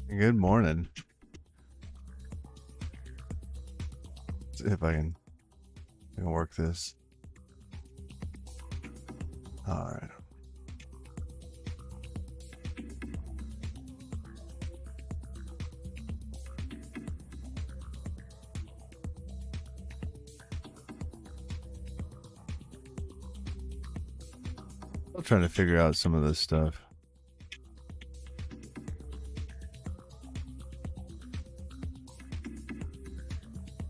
Good morning. See if I can work this. All right. I'm trying to figure out some of this stuff.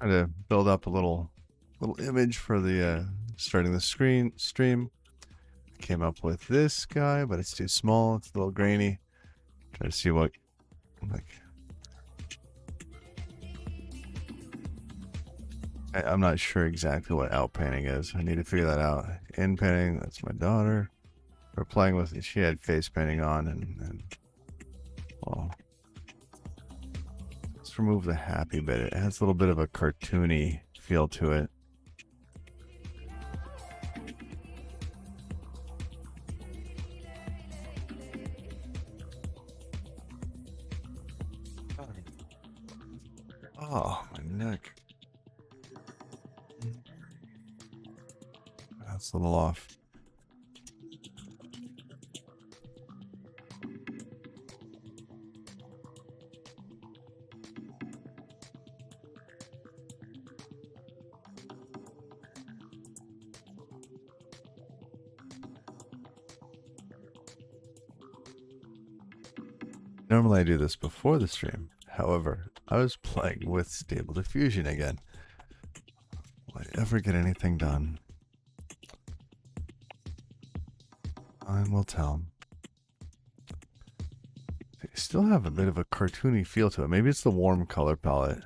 Trying to build up a little image for the starting the stream. Came up with this guy, but it's too small. It's a little grainy. Try to see what like. I'm not sure exactly what out painting is. I need to figure that out. In painting, that's my daughter. We're playing with. She had face painting on, and well, let's remove the happy bit. It has a little bit of a cartoony feel to it. Oh, my neck. That's a little off. Normally I do this before the stream. However, I was playing with Stable Diffusion again. Will I ever get anything done? Time will tell. They still have a bit of a cartoony feel to it. Maybe it's the warm color palette.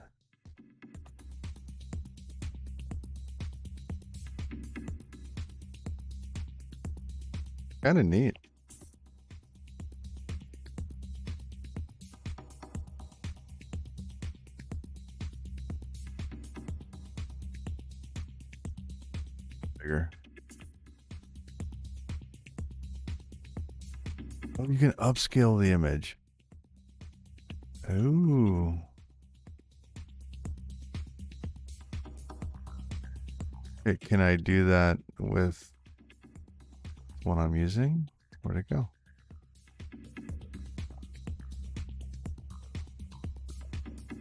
Kind of neat. Bigger. Oh, you can upscale the image. Ooh. Okay, can I do that with what I'm using? Where'd it go?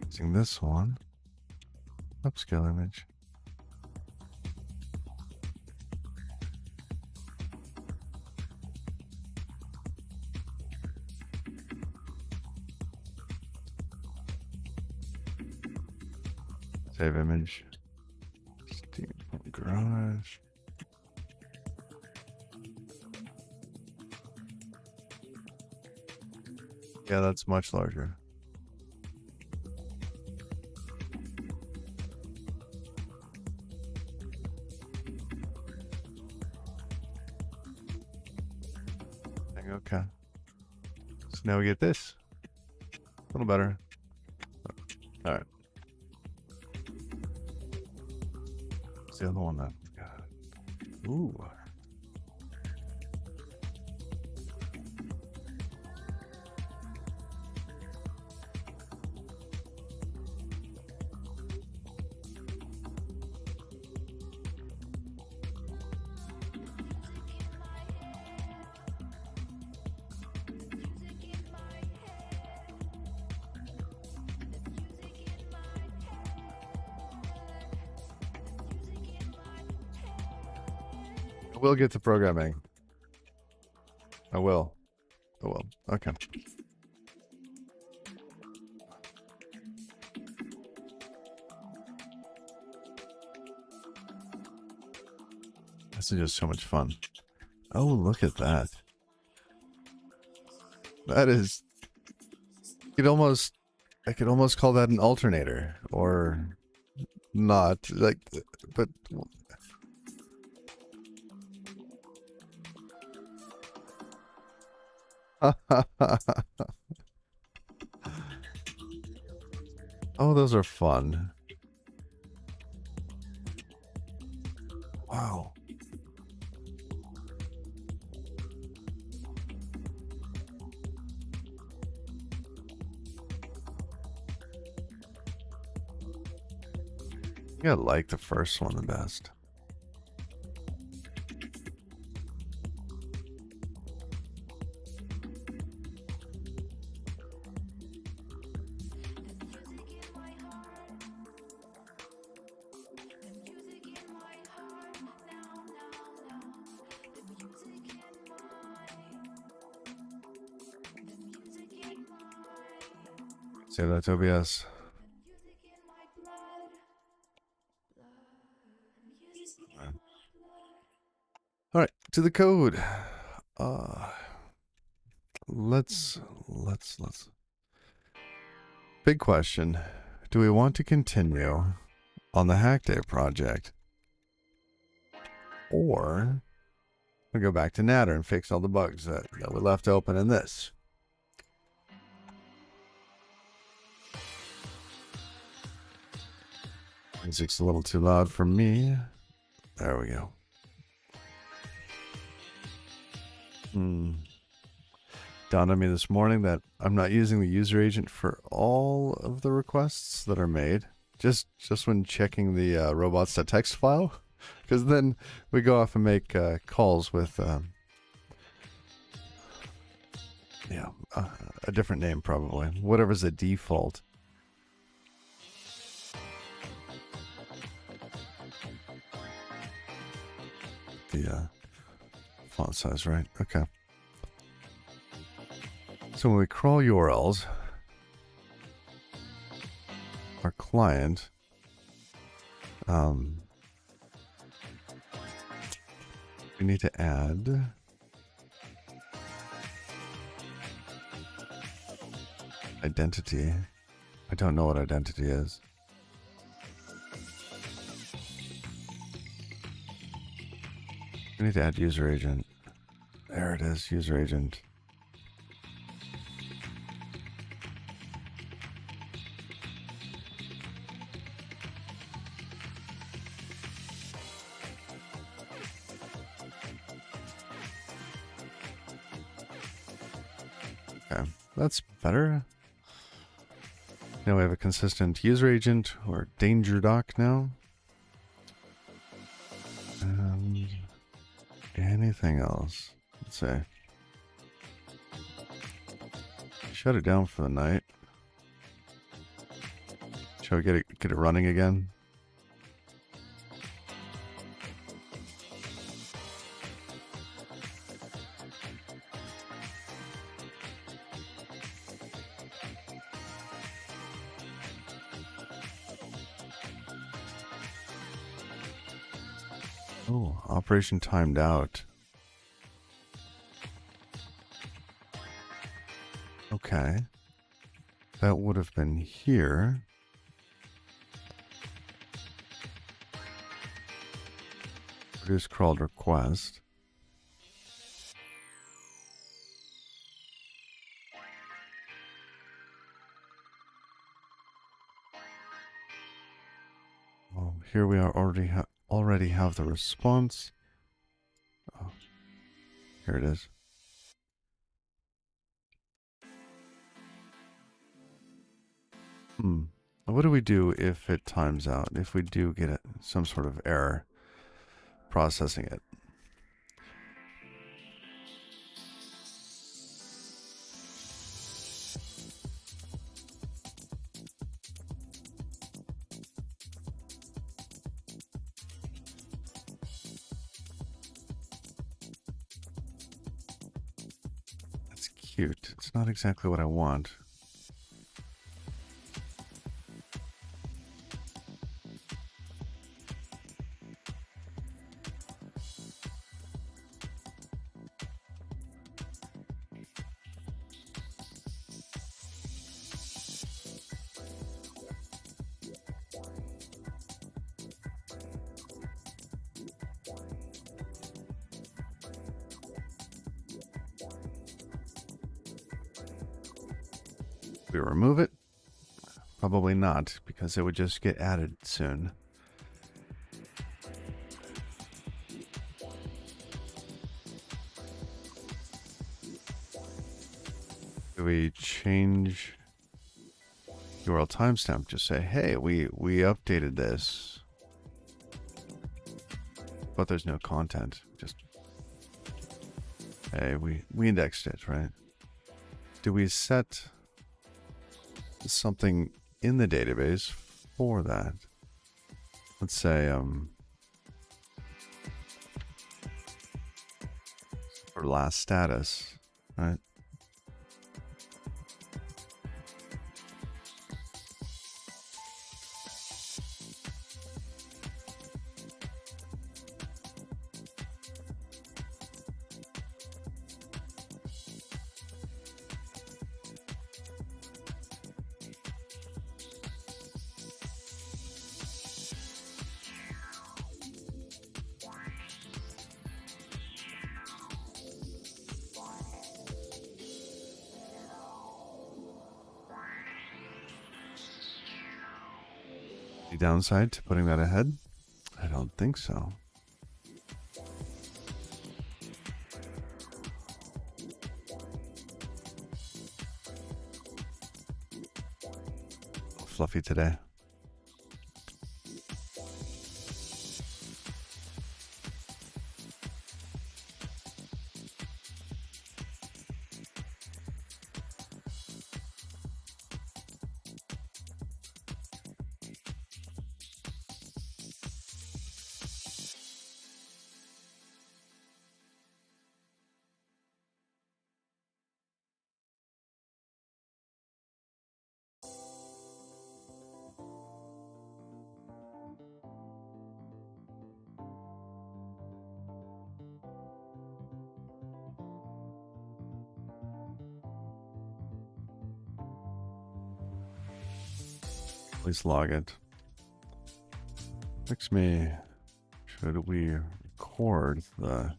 Using this one. Upscale image. Save image. Steampunk Garage. Yeah, that's much larger. Okay. So now we get this. A little better. All right. What's the other one that got? Ooh. We'll get to programming. I will. I will. Okay. This is just so much fun. Oh, look at that. That is. I could almost call that an alternator, or not. Like, but. Oh, those are fun. Wow. I like the first one the best. Save that to OBS. All right, to the code. Let's. Big question. Do we want to continue on the Hack Day project? Or we go back to Natter and fix all the bugs that we left open in this? Music's a little too loud for me. There we go. Dawned on me this morning that I'm not using the user agent for all of the requests that are made. Just when checking the robots.txt file, because then we go off and make calls with a different name probably, whatever's the default. The font size, right? Okay. So when we crawl URLs, our client, we need to add identity. I don't know what identity is. We need to add user agent. There it is, user agent. Okay, that's better. Now we have a consistent user agent or danger doc now. And anything else? Let's see. Shut it down for the night. Shall we get it running again? Oh, operation timed out. Okay. That would have been here. Produce crawled request. Oh, here we are already have the response. Oh, here it is. What do we do if it times out? If we do get some sort of error processing it? That's cute. It's not exactly what I want. We remove it? Probably not, because it would just get added soon. Do we change URL timestamp? Just say, hey, we updated this. but there's no content. Just, hey, we indexed it, right? Do we set something in the database for that? Let's say, for last status, right? The downside to putting that ahead? I don't think so. Fluffy today. Please log it. Fix me. Should we record the...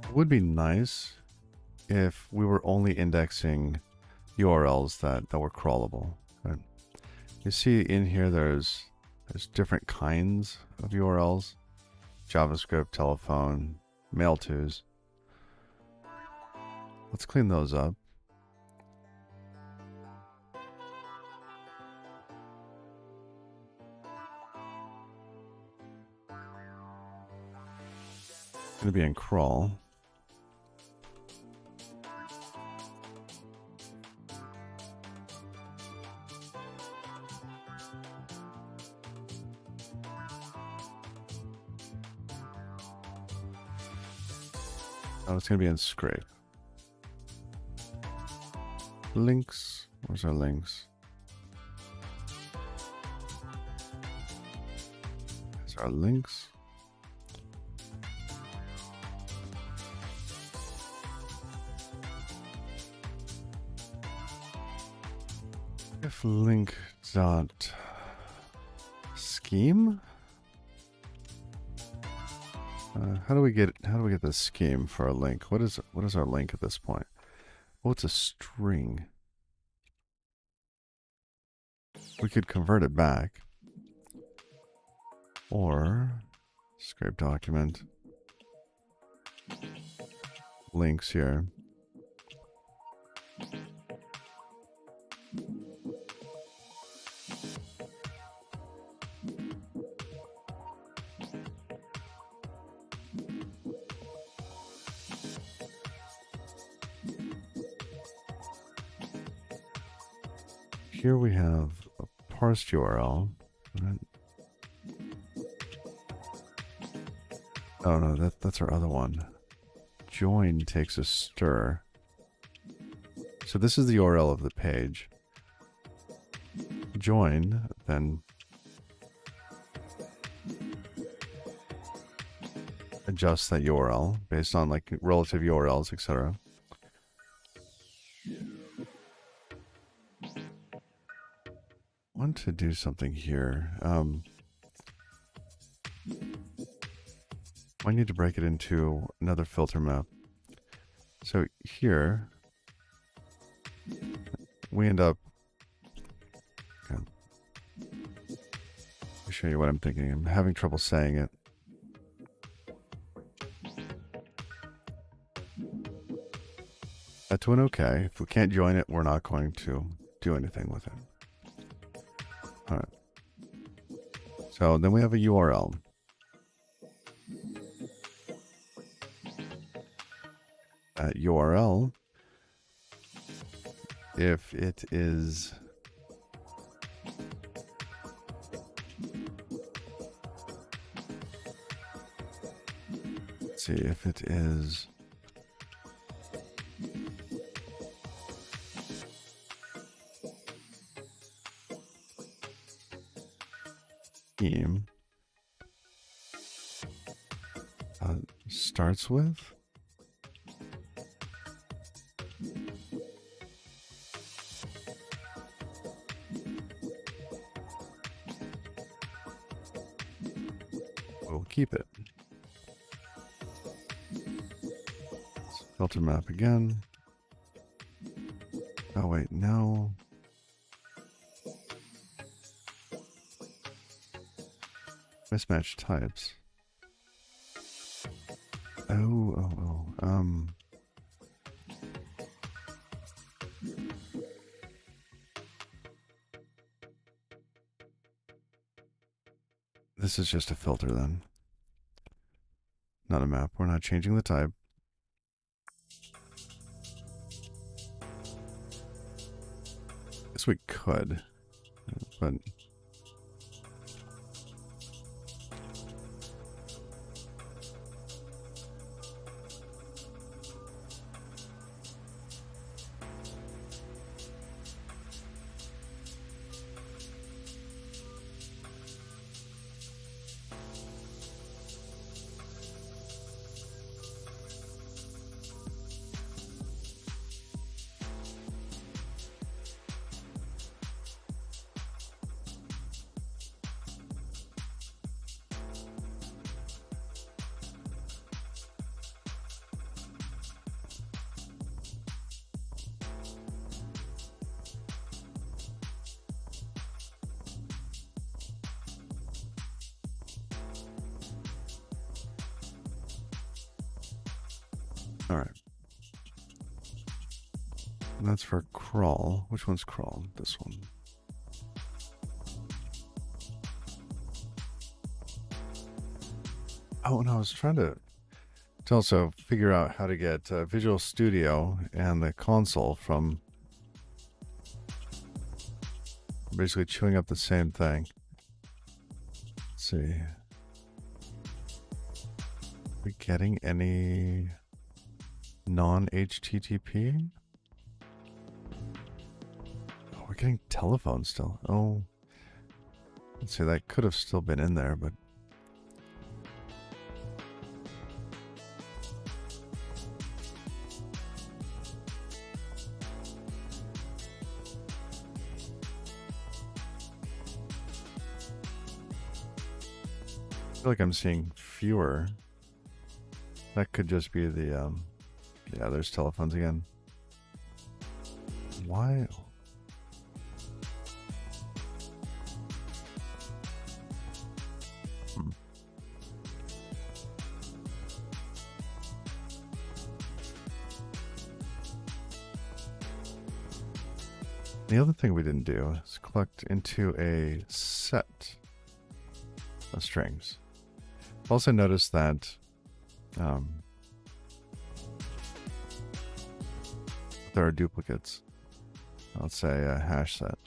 It would be nice if we were only indexing URLs that were crawlable. Right? You see in here there's different kinds of URLs. JavaScript, telephone, mail tos. Let's clean those up. It's going to be in crawl. Oh, it's going to be in scrape. Links. Where's our links? There's our links. If link dot scheme. How do we get the scheme for our link? What is our link at this point? Oh, it's a string. We could convert it back. Or scrape document. Links here. Here we have a parsed URL. Right? Oh no, that's our other one. Join takes a stir. So this is the URL of the page. Join, then adjust that URL based on like relative URLs, etc. Want to do something here. I need to break it into another filter map. So here we end up. Okay. Let me show you what I'm thinking. I'm having trouble saying it. That's one okay. If we can't join it, we're not going to do anything with it. All right. So then we have a URL. That URL, if it is let's see if it is theme starts with we'll keep it. Let's filter map again. Oh wait, no. Mismatched types. This is just a filter then. Not a map. We're not changing the type. Guess we could, but all right. And that's for crawl. Which one's crawl? This one. Oh, and I was trying to also figure out how to get Visual Studio and the console from basically chewing up the same thing. Let's see. Are we getting any non-HTTP? Oh, we're getting telephone still. Oh, let's see. That could have still been in there, but I feel like I'm seeing fewer. That could just be the yeah, there's telephones again. Why? The other thing we didn't do is collect into a set of strings. Also noticed that there are duplicates. Let's say a hash set.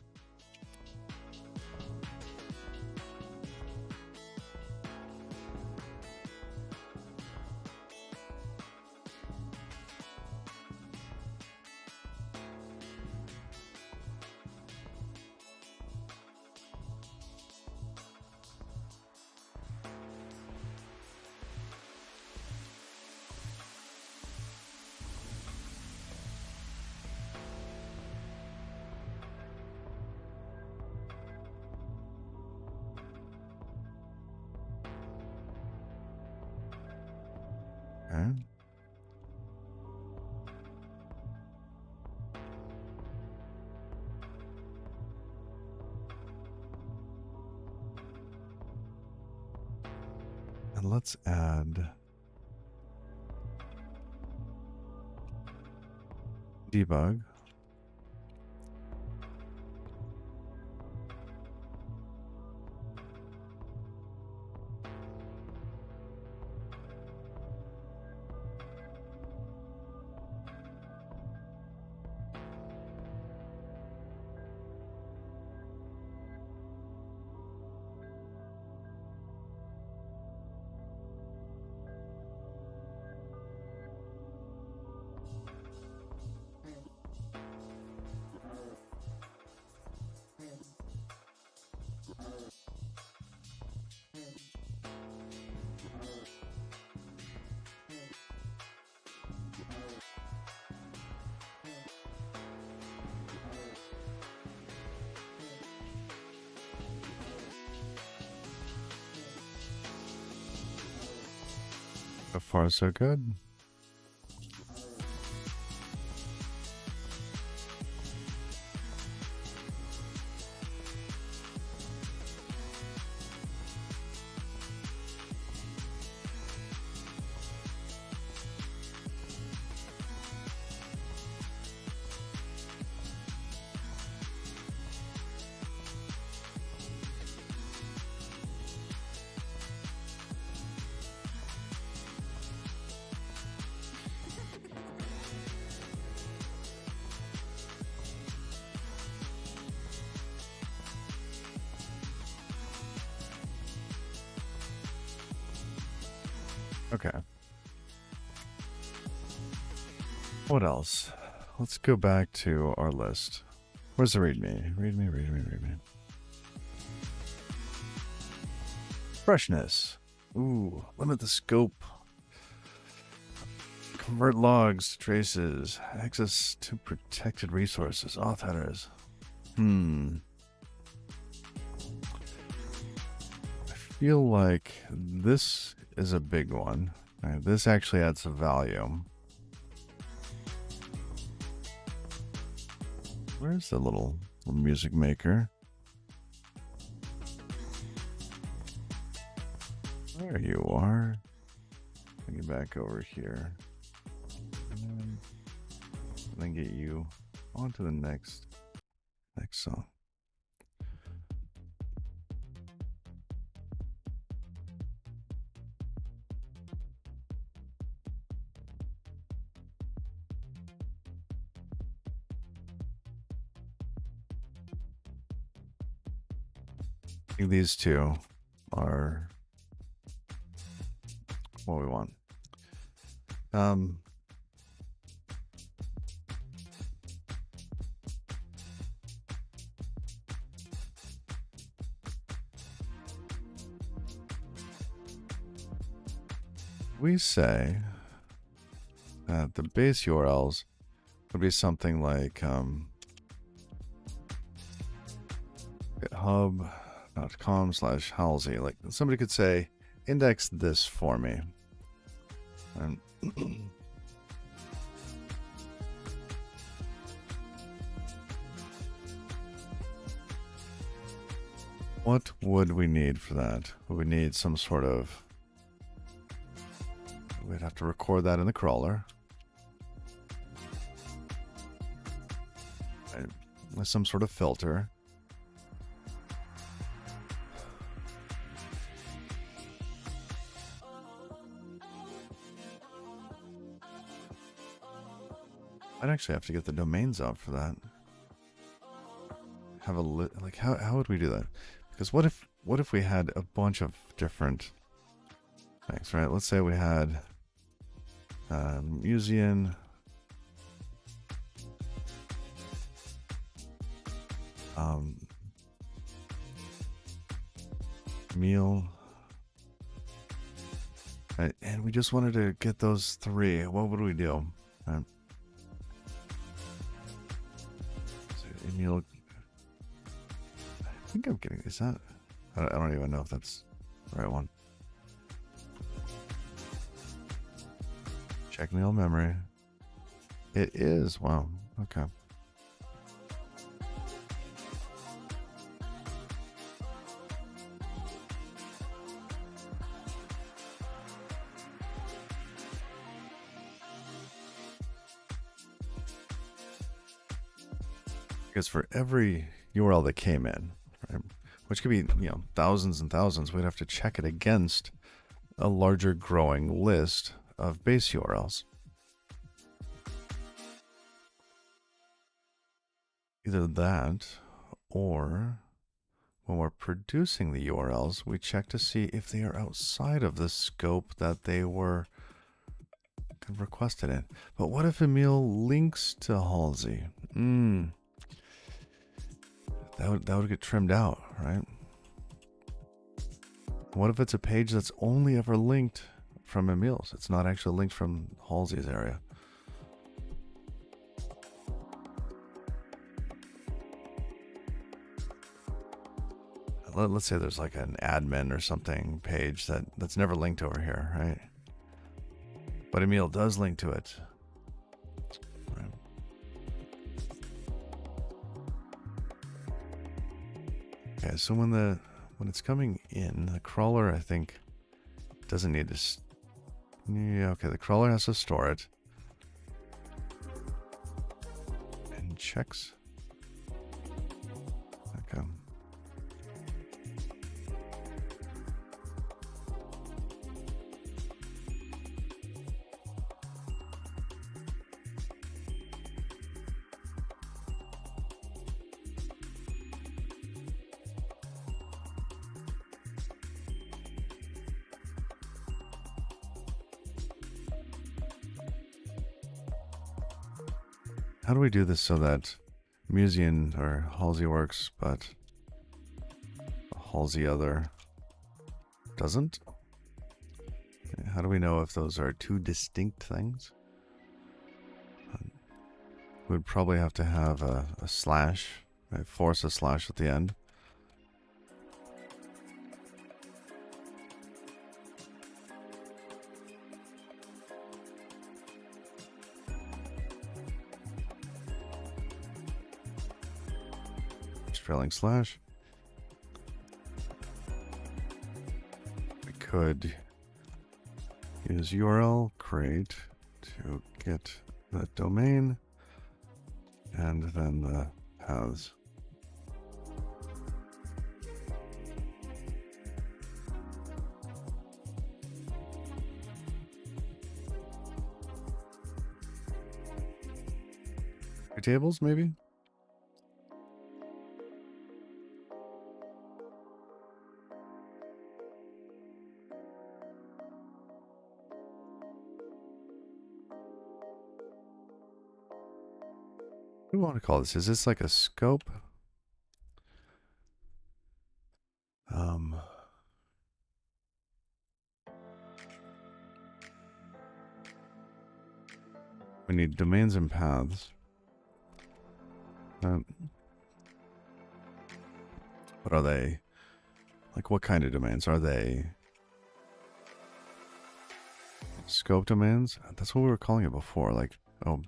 let's add debug. So far, so good. Okay. What else? Let's go back to our list. Where's the readme? Readme. Freshness. Ooh, limit the scope. Convert logs to traces. Access to protected resources. Auth headers. I feel like this is a big one. Right, this actually adds some value. Where's the little music maker? There you are. Bring you back over here. And then get you onto the next song. I think these two are what we want. We say that the base URLs would be something like github.com/Halsey. Like somebody could say, index this for me. And what would we need for that? We would need some sort of, we'd have to record that in the crawler. Right. With some sort of filter. I'd actually have to get the domains out for that. Have a like how would we do that? Because what if we had a bunch of different things, right? Let's say we had Musean, meal, right? And we just wanted to get those three. What would we do? Right? Meal. I think I'm getting, is that, I don't even know if that's the right one. Check meal memory. It is. Wow. Okay. Because for every URL that came in, right, which could be, thousands and thousands, we'd have to check it against a larger growing list of base URLs. Either that, or when we're producing the URLs, we check to see if they are outside of the scope that they were requested in. But what if Emil links to Halsey? That would get trimmed out, right? What if it's a page that's only ever linked from Emil's? It's not actually linked from Halsey's area. Let's say there's like an admin or something page that's never linked over here, right? But Emil does link to it. Right. Okay, so when it's coming in, the crawler, I think, doesn't need to. Yeah, okay, the crawler has to store it. And checks. Okay. How do we do this so that Musean or Halsey works, but Halsey other doesn't? How do we know if those are two distinct things? We'd probably have to have a slash, right? Force a slash at the end. Trailing slash. We could use URL create to get the domain and then the paths. Tables, maybe? What do we want to call this? Is this like a scope? We need domains and paths. What are they? Like, what kind of domains? Are they scope domains? That's what we were calling it before. Like, oh,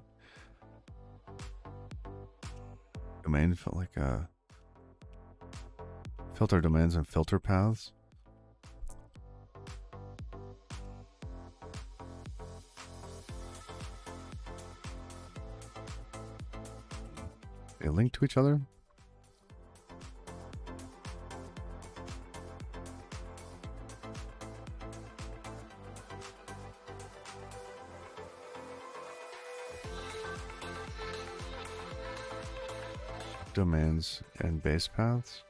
domain, like filter domains and filter paths. They link to each other? Domains and base paths.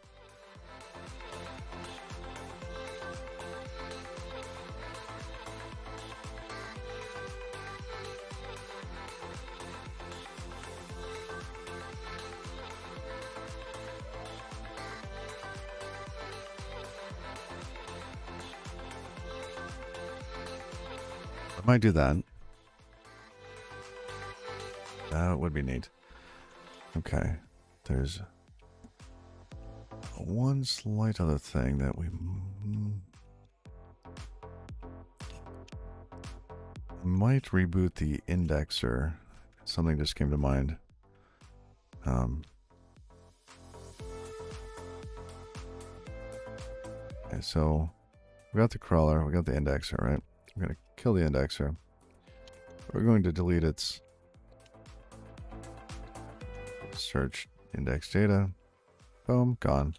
I might do that. That would be neat. Okay. There's one slight other thing that we might reboot the indexer. Something just came to mind. Okay, so we got the crawler, we got the indexer, right? We're going to kill the indexer. We're going to delete its search index data. Boom, gone.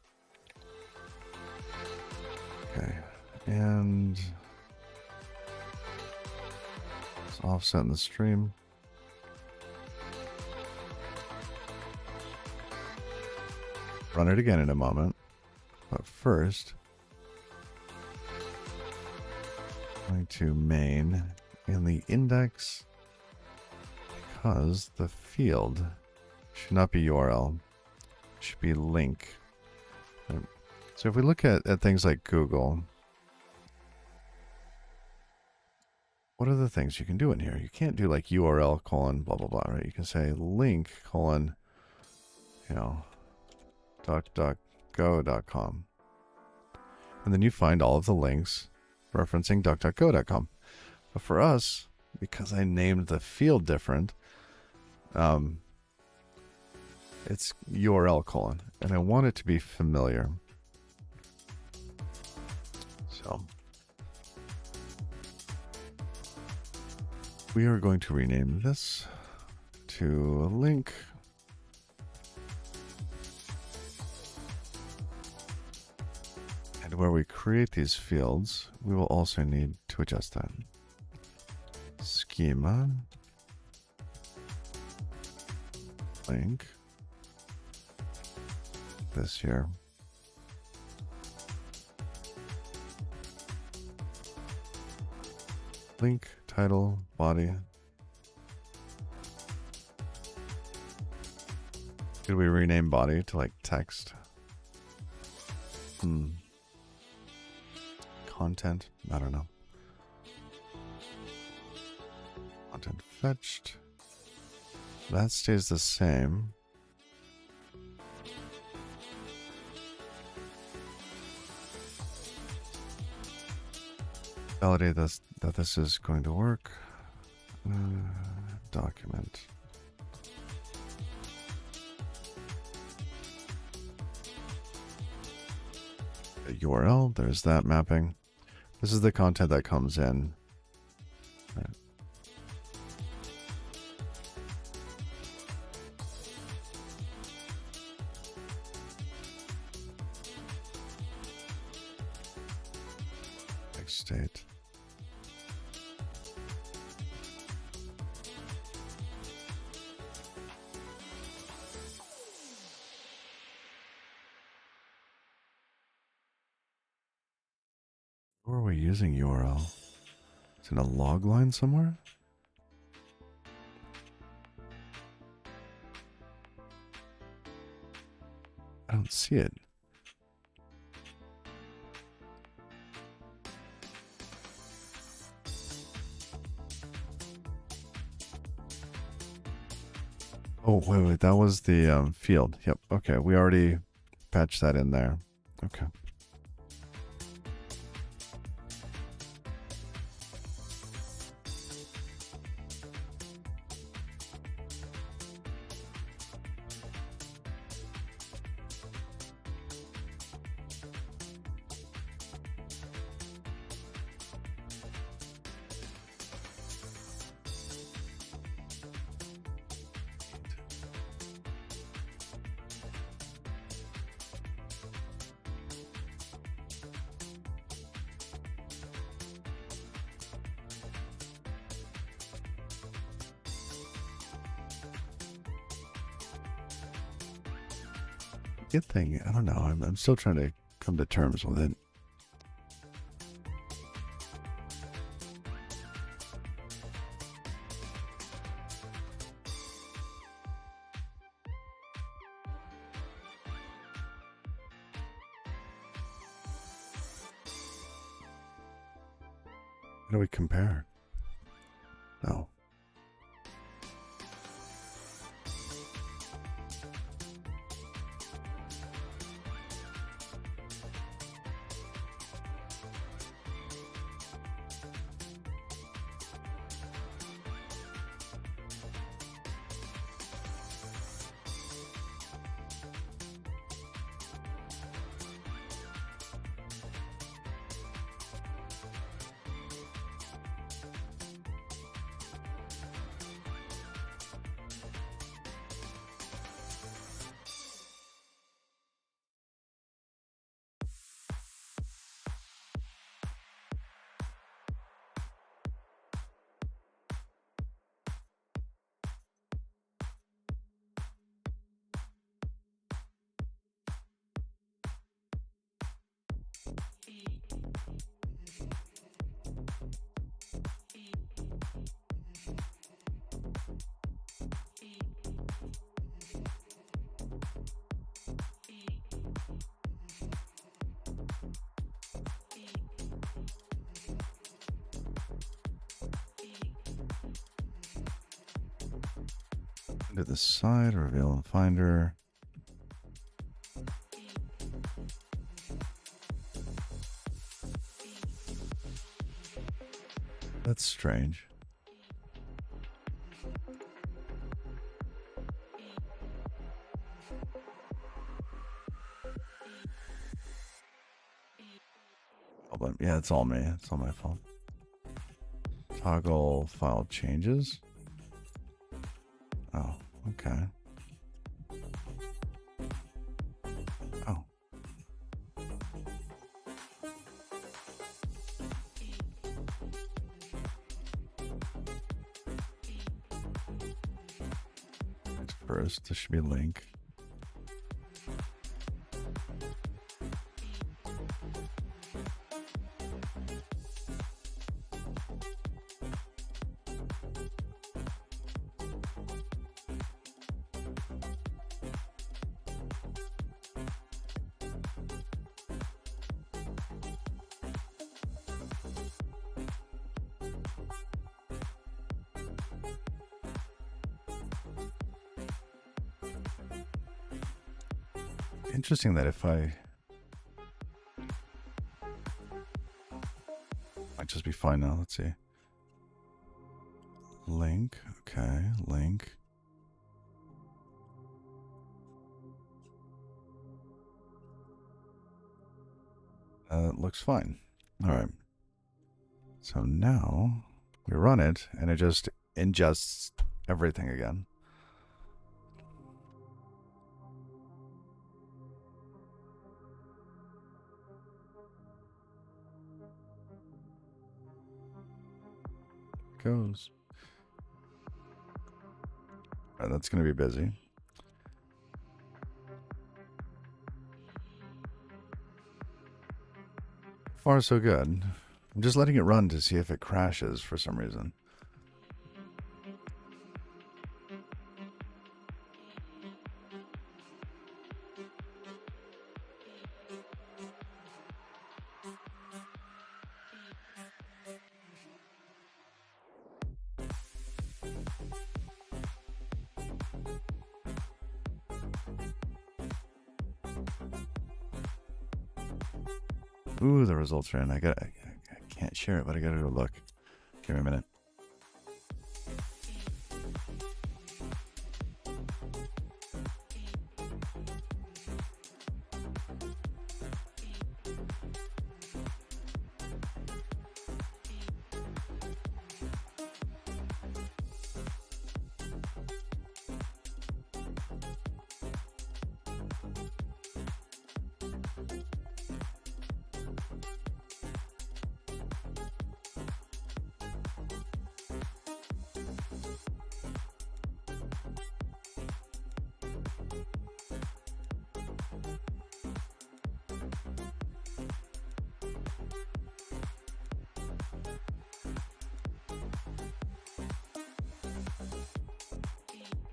Okay, and let's offset in the stream. Run it again in a moment, but first, going to main in the index, because the field should not be URL, it should be link. So if we look at things like Google, what are the things you can do in here? You can't do like URL colon blah blah blah, right? You can say link colon, you know, duckduckgo.com, and then you find all of the links referencing duckduckgo.com. But for us, because I named the field different, it's URL colon, and I want it to be familiar. So we are going to rename this to link. And where we create these fields, we will also need to adjust that. Schema, link, this here. Link, title, body. Did we rename body to like text? Content, I don't know. Content fetched. That stays the same. Validate this, that this is going to work. Document. The URL, there's that mapping. This is the content that comes in. Right. Next state. Where are we using URL? It's in a log line somewhere? I don't see it. Oh, wait, that was the field. Yep, okay, we already patched that in there. Okay. Good thing. I don't know. I'm still trying to come to terms with it. How do we compare? No. to the side, reveal in Finder. That's strange. Hold on. Yeah, it's all me. It's all my fault. Toggle file changes. Oh, okay. Oh. First, this should be a link. Interesting that if I might just be fine now. Let's see. Link. Okay. Link. Looks fine. All right. So now we run it and it just ingests everything again. Goes. All right, that's going to be busy. Far so good. I'm just letting it run to see if it crashes for some reason. Ooh, the results are in. I can't share it, but I gotta go look. Give me a minute.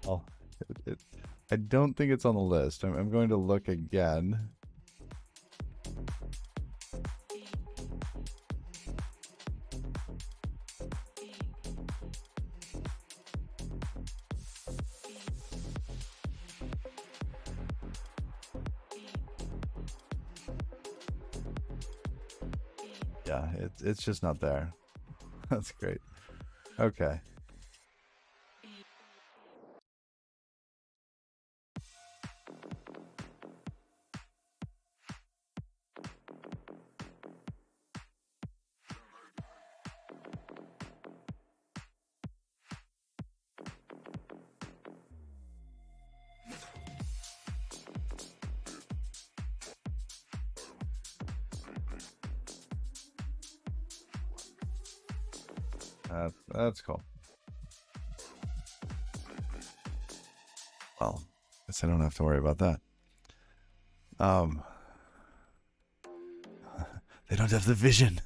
Oh, I don't think it's on the list. I'm going to look again. Yeah, it's just not there. That's great. Okay. That's cool. Well, I guess I don't have to worry about that. They don't have the vision.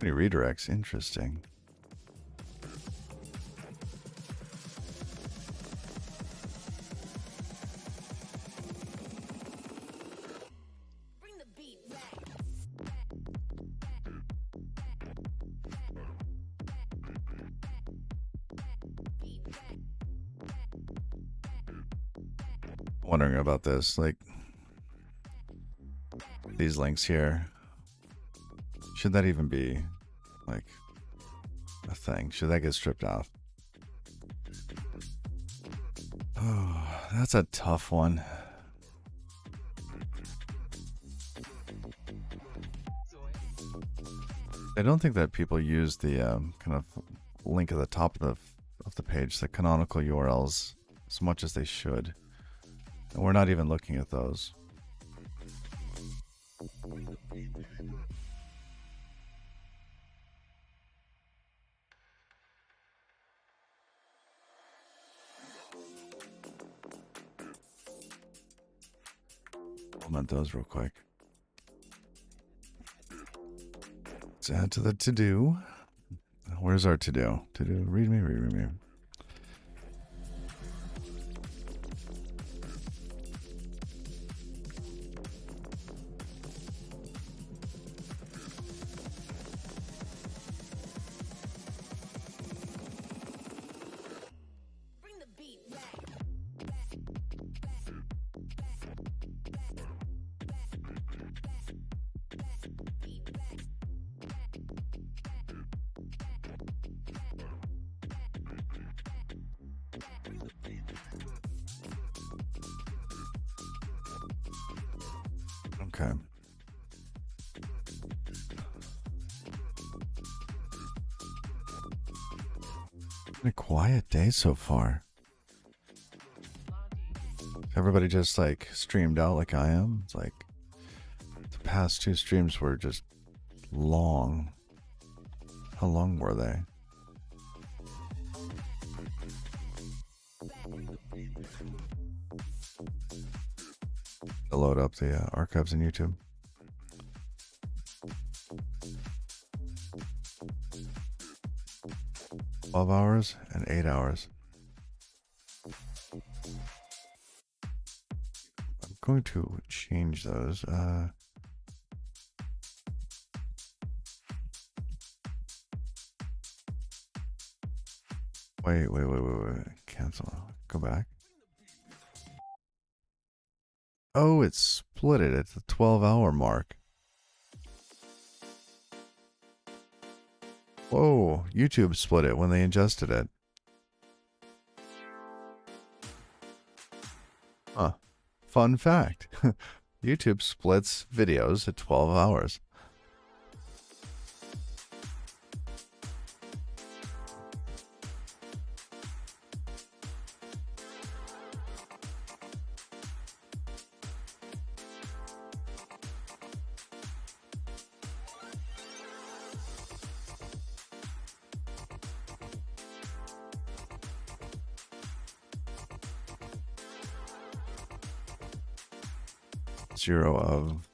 Many redirects, interesting. wondering about this. Like, these links here. Should that even be, like, a thing? Should that get stripped off? Oh, that's a tough one. I don't think that people use the kind of link at the top of the page, the canonical URLs, as much as they should. And we're not even looking at those. Implement those real quick. Let's add to the to-do. Where's our to-do? To-do, read me. Okay. Been a quiet day so far. Everybody just like streamed out like I am. It's like the past 2 streams were just long. How long were they? To load up the archives in YouTube. $12 hours and 8 hours. I'm going to change those. Wait. Cancel. Go back. Oh, it split it at the 12-hour mark. Whoa, YouTube split it when they ingested it. Huh. Fun fact. YouTube splits videos at 12 hours. Zero of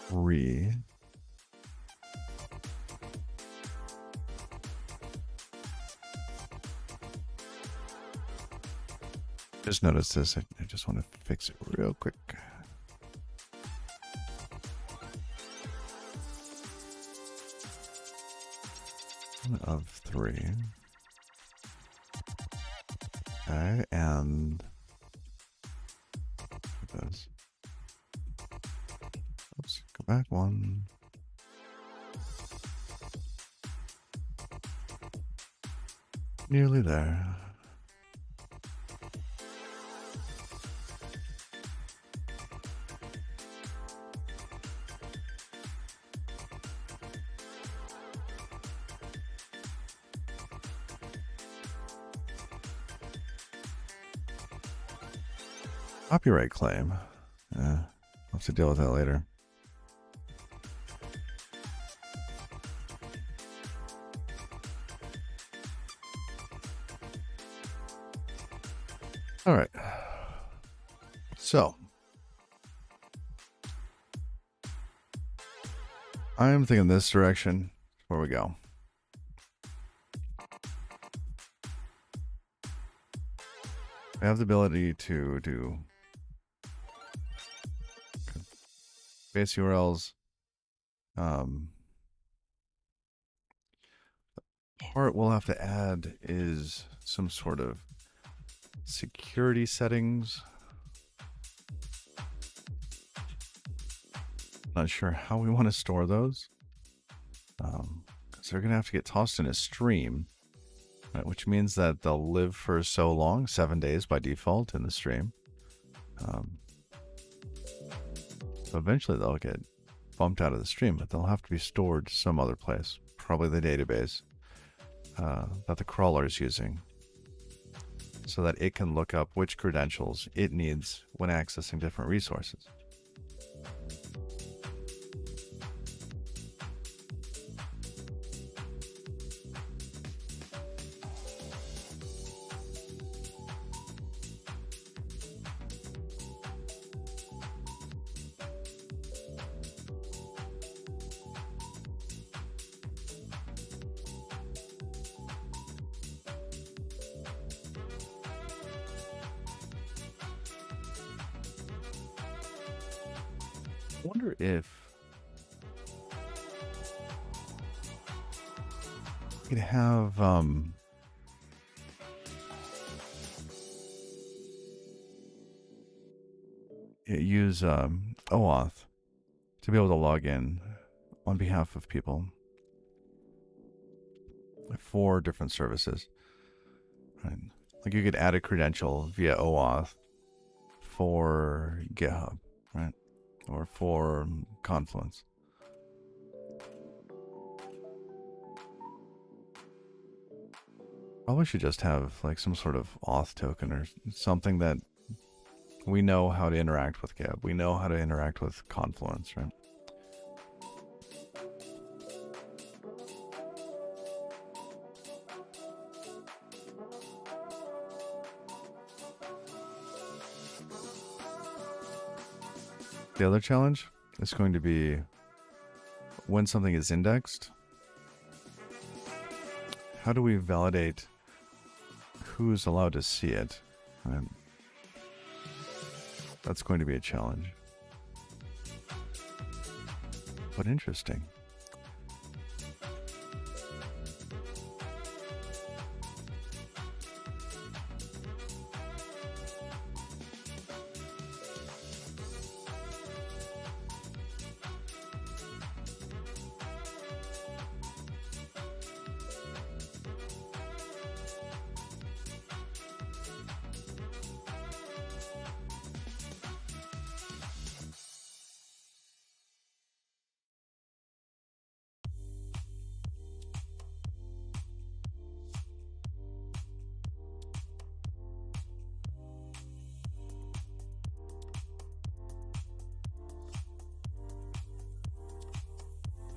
3. Just noticed this. I just want to fix it real quick. Of 3. Okay, and this. Oops, go back 1. Nearly there. Copyright claim. Yeah, I'll have to deal with that later. All right. So, I'm thinking this direction. Where we go. I have the ability to do base URLs, part we'll have to add is some sort of security settings. Not sure how we want to store those. Because they're going to have to get tossed in a stream, right, which means that they'll live for so long, 7 days by default in the stream. So eventually they'll get bumped out of the stream, but they'll have to be stored some other place, probably the database that the crawler is using, so that it can look up which credentials it needs when accessing different resources. I wonder if we could have use OAuth to be able to log in on behalf of people for different services. Right? Like you could add a credential via OAuth for GitHub, right? Or for Confluence. Probably should just have like some sort of auth token or something that we know how to interact with GitHub. We know how to interact with Confluence, right? The other challenge is going to be when something is indexed, how do we validate who's allowed to see it? Right? That's going to be a challenge. But interesting.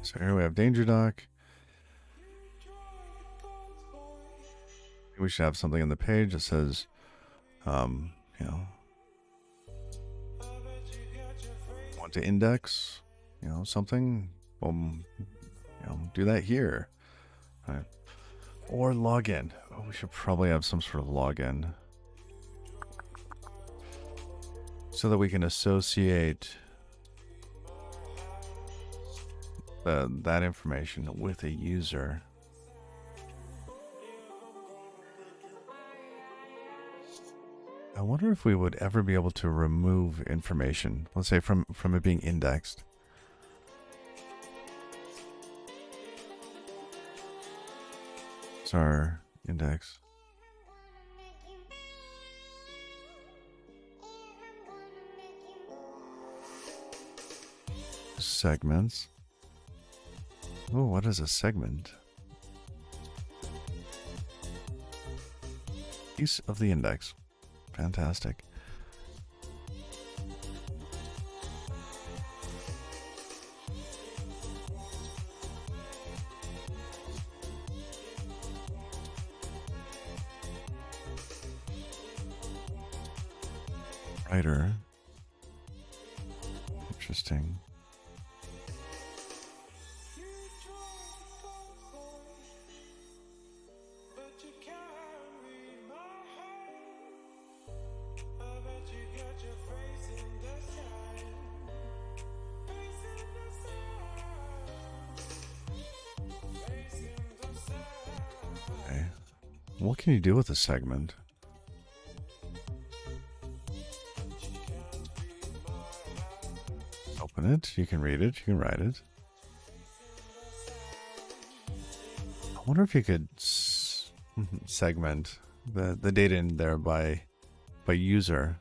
So here we have DangerDoc. We should have something on the page that says, want to index, something, do that here, right? Or login. Oh, we should probably have some sort of login so that we can associate that information with a user. I wonder if we would ever be able to remove information, let's say from it being indexed. It's our index. Segments. Oh, what is a segment? Piece of the index. Fantastic. Writer. Interesting. What can you do with a segment? Open it. You can read it. You can write it. I wonder if you could segment the data in there by user.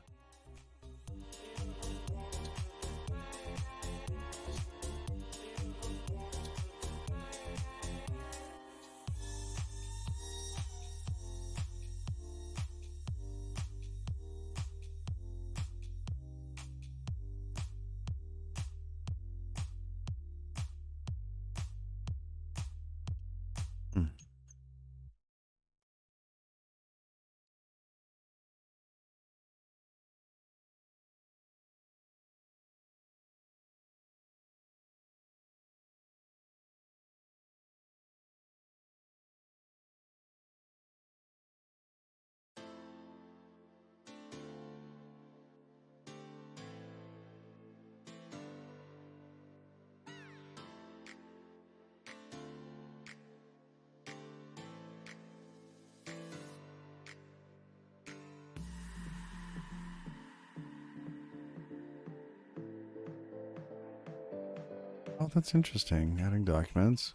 Oh, that's interesting. Adding documents.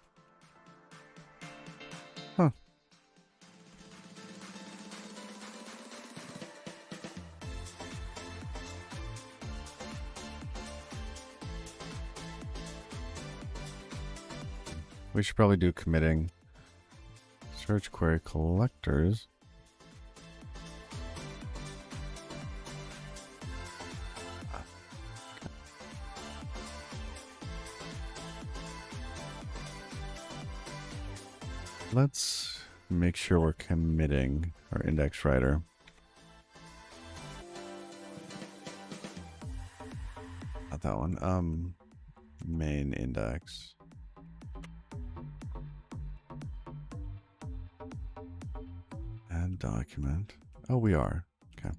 Huh. We should probably do committing. Search query collectors. Let's make sure we're committing our index writer. Not that one. Main index. Add document. Oh, we are. Okay.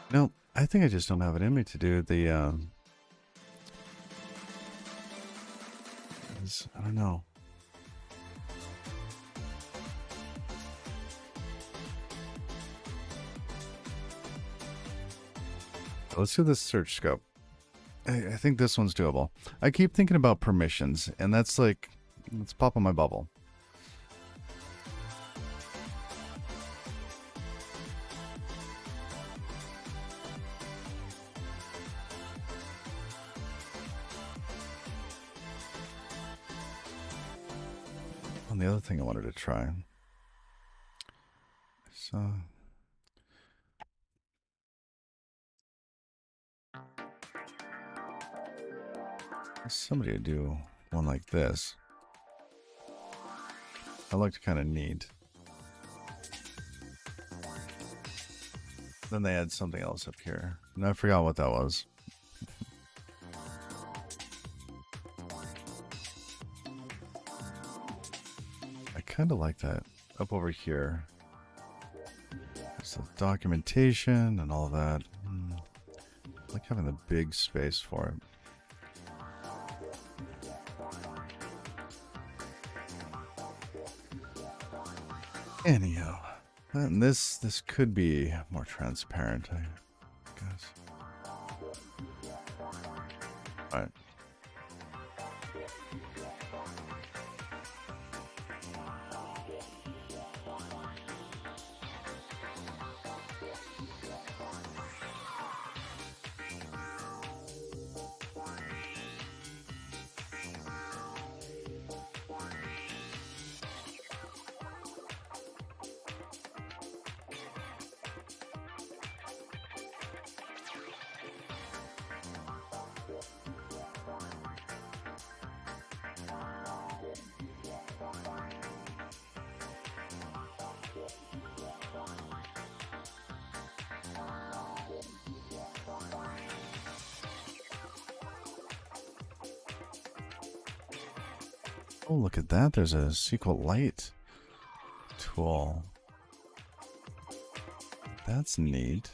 No, I think I just don't have it in me to do the, I don't know. Let's do this search scope. I think this one's doable. I keep thinking about permissions, and that's like, it's popping my bubble. And the other thing I wanted to try. So. Somebody would do one like this. I looked kind of neat. Then they had something else up here. And I forgot what that was. I kind of like that up over here. There's the documentation and all that. I like having the big space for it. Anyhow, and this could be more transparent, I guess. All right. Oh, look at that. There's a SQLite tool. That's neat.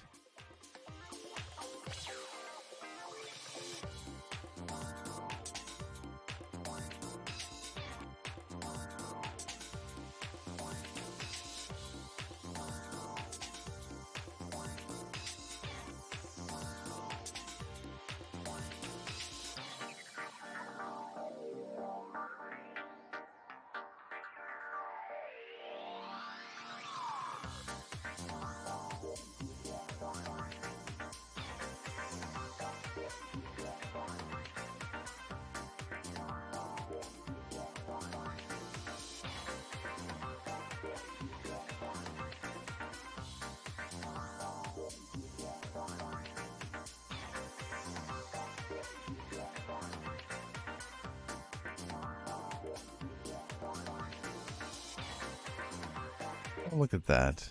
Oh, look at that.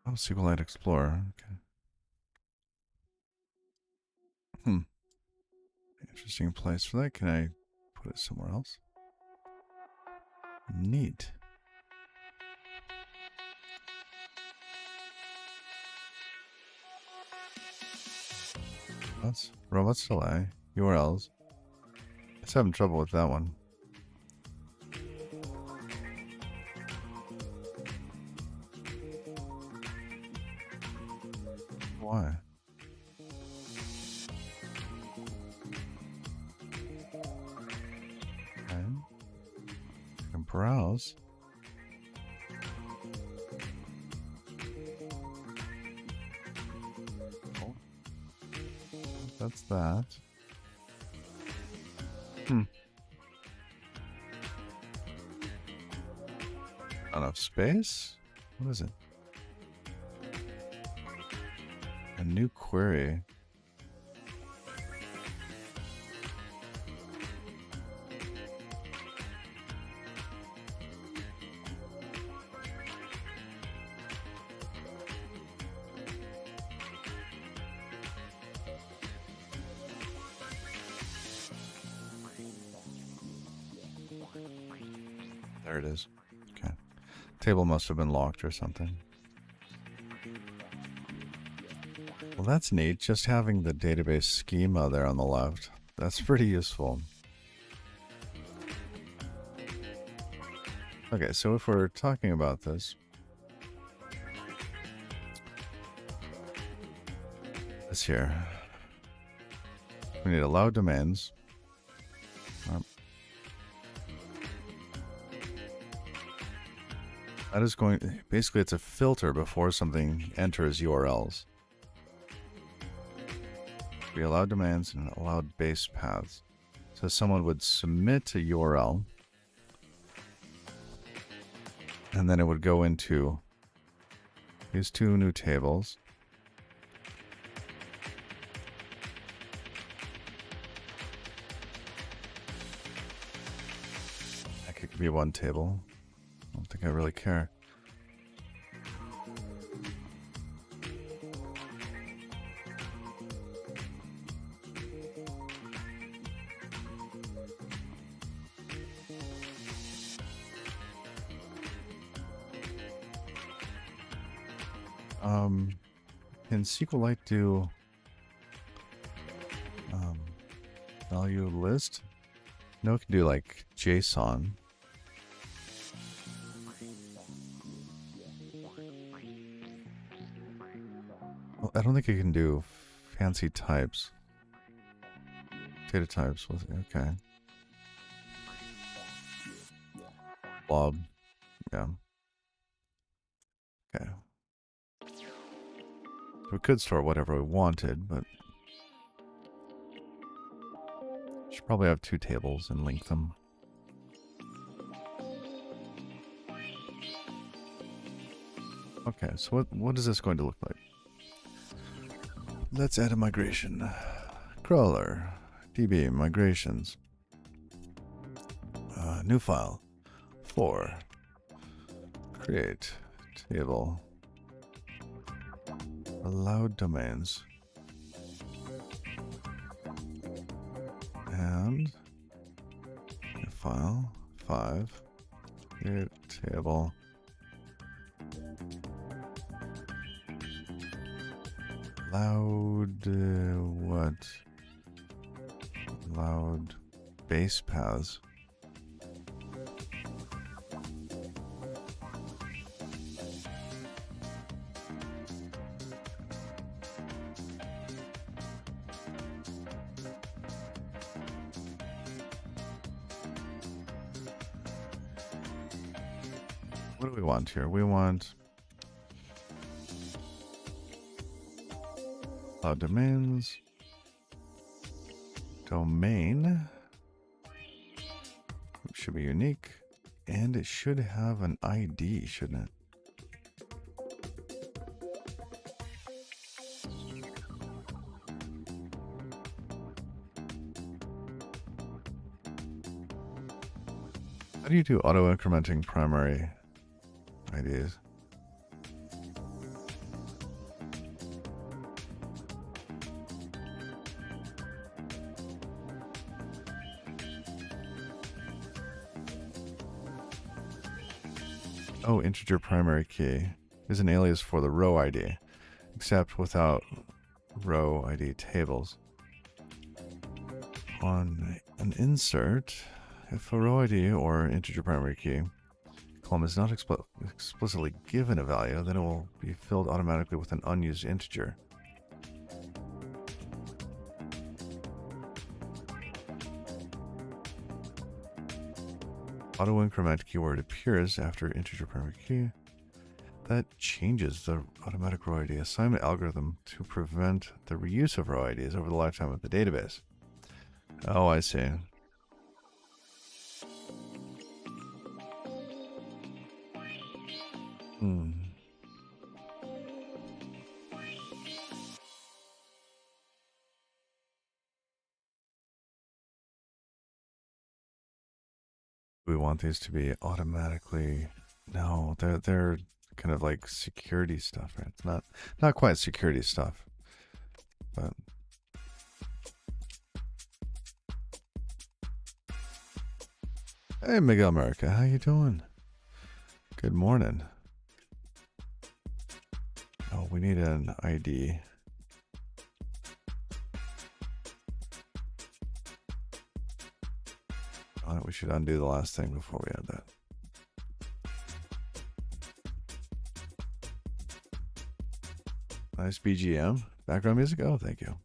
Oh, SQLite Explorer. Okay. Interesting place for that. Can I put it somewhere else? Neat. Robots delay. URLs. It's having trouble with that one. Why? Okay. I can browse. Oh. That's that. Enough space? What is it? A new query. There it is. Okay. Table must have been locked or something. Well, that's neat. Just having the database schema there on the left. That's pretty useful. Okay, so if we're talking about this, this here, we need allowed domains. That is going, basically it's a filter before something enters URLs. We allow domains and allowed base paths. So someone would submit a URL, and then it would go into these two new tables. That could be one table. I don't think I really care. Can SQLite do value list? No, it can do like JSON. Well, I don't think it can do fancy types. Data types with, okay. Blob, yeah. Okay. We could store whatever we wanted, but should probably have two tables and link them. Okay, so what is this going to look like? Let's add a migration. Crawler, DB, migrations. New file. 4. Create table. allowed domains. And file 5 create table allowed what? Allowed base paths. What do we want here? We want allowed domains, domain should be unique, and it should have an ID, shouldn't it? How do you do auto incrementing primary IDs? Oh, integer primary key is an alias for the row ID, except without row ID tables. On an insert, if a row ID or integer primary key column is not explicitly given a value, then it will be filled automatically with an unused integer. Auto increment keyword appears after integer primary key. That changes the automatic row ID assignment algorithm to prevent the reuse of row IDs over the lifetime of the database. Oh, I see. We want these to be automatically. No, they're kind of like security stuff, right? It's not quite security stuff, but hey, Miguel America, how you doing? Good morning. Oh, we need an ID. We should undo the last thing before we add that. Nice BGM. Background music? Oh, thank you.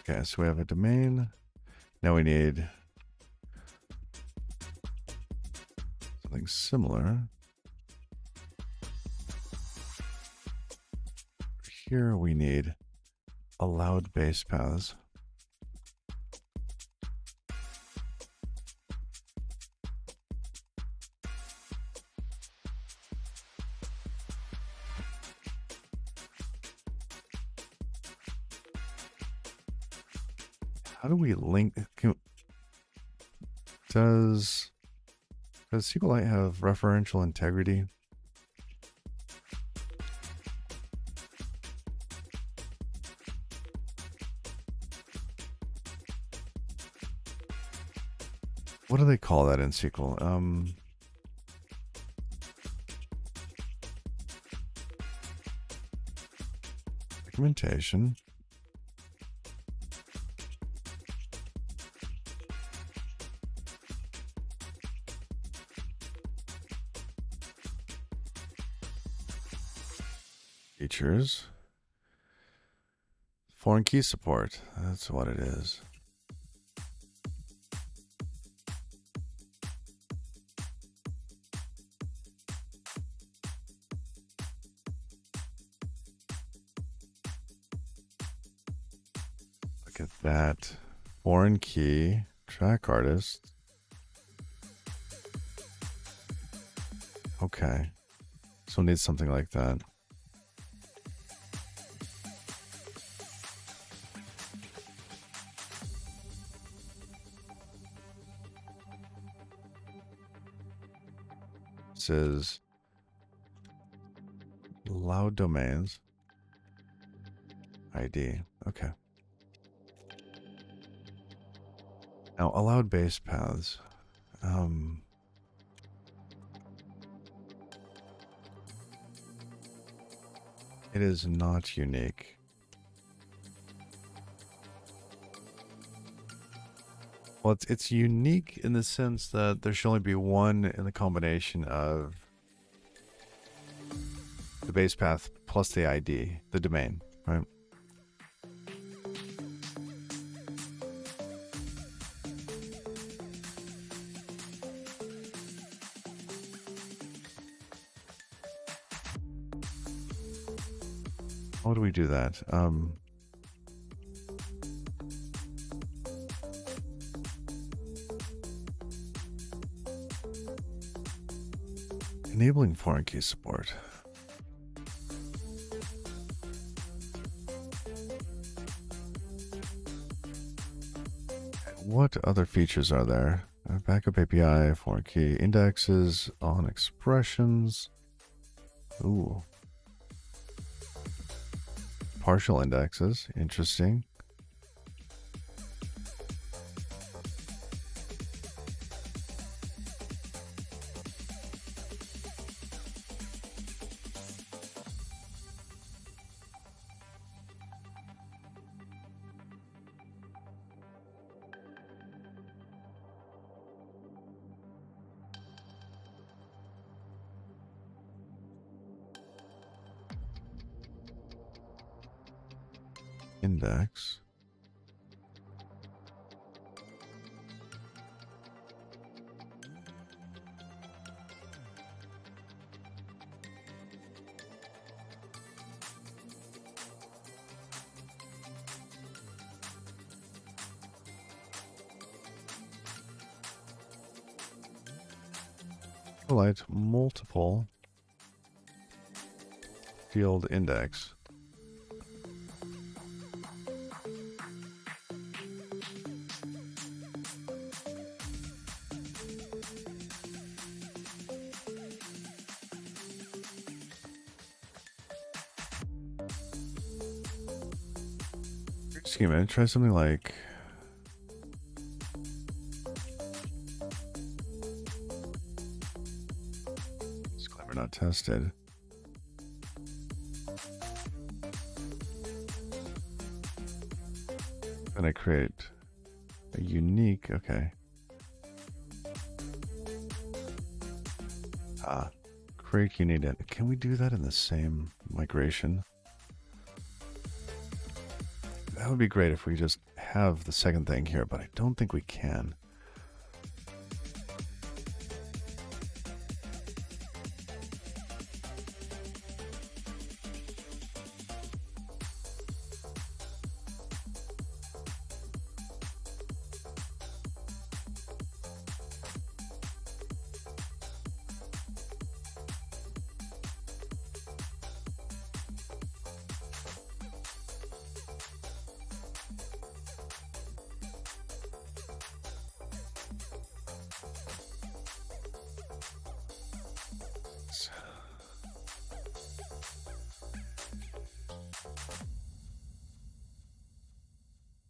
Okay, so we have a domain. Now we need something similar. Here we need allowed base paths. How do we link? Does SQLite have referential integrity? What do they call that in SQL? Documentation. Features. Foreign key support. That's what it is. Look at that. Foreign key. Track artist. Okay. So we'll need something like that. this is loud domains. ID. Okay. Now, allowed base paths. It is not unique. Well, it's unique in the sense that there should only be one in the combination of the base path plus the ID, the domain, right? How do we do that? Enabling foreign key support. What other features are there? Backup API, foreign key indexes on expressions. Ooh. Partial indexes, interesting. Index. Highlight multiple field index. Schema, try something like disclaimer not tested. Then I create a unique, okay. Create unique. Can we do that in the same migration? That would be great if we just have the second thing here, but I don't think we can.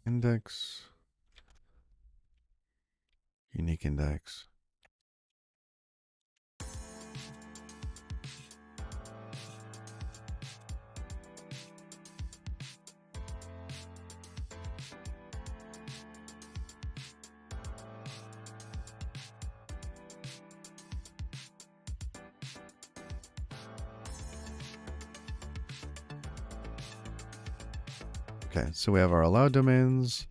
Index, unique index. Okay, so we have our allowed domains,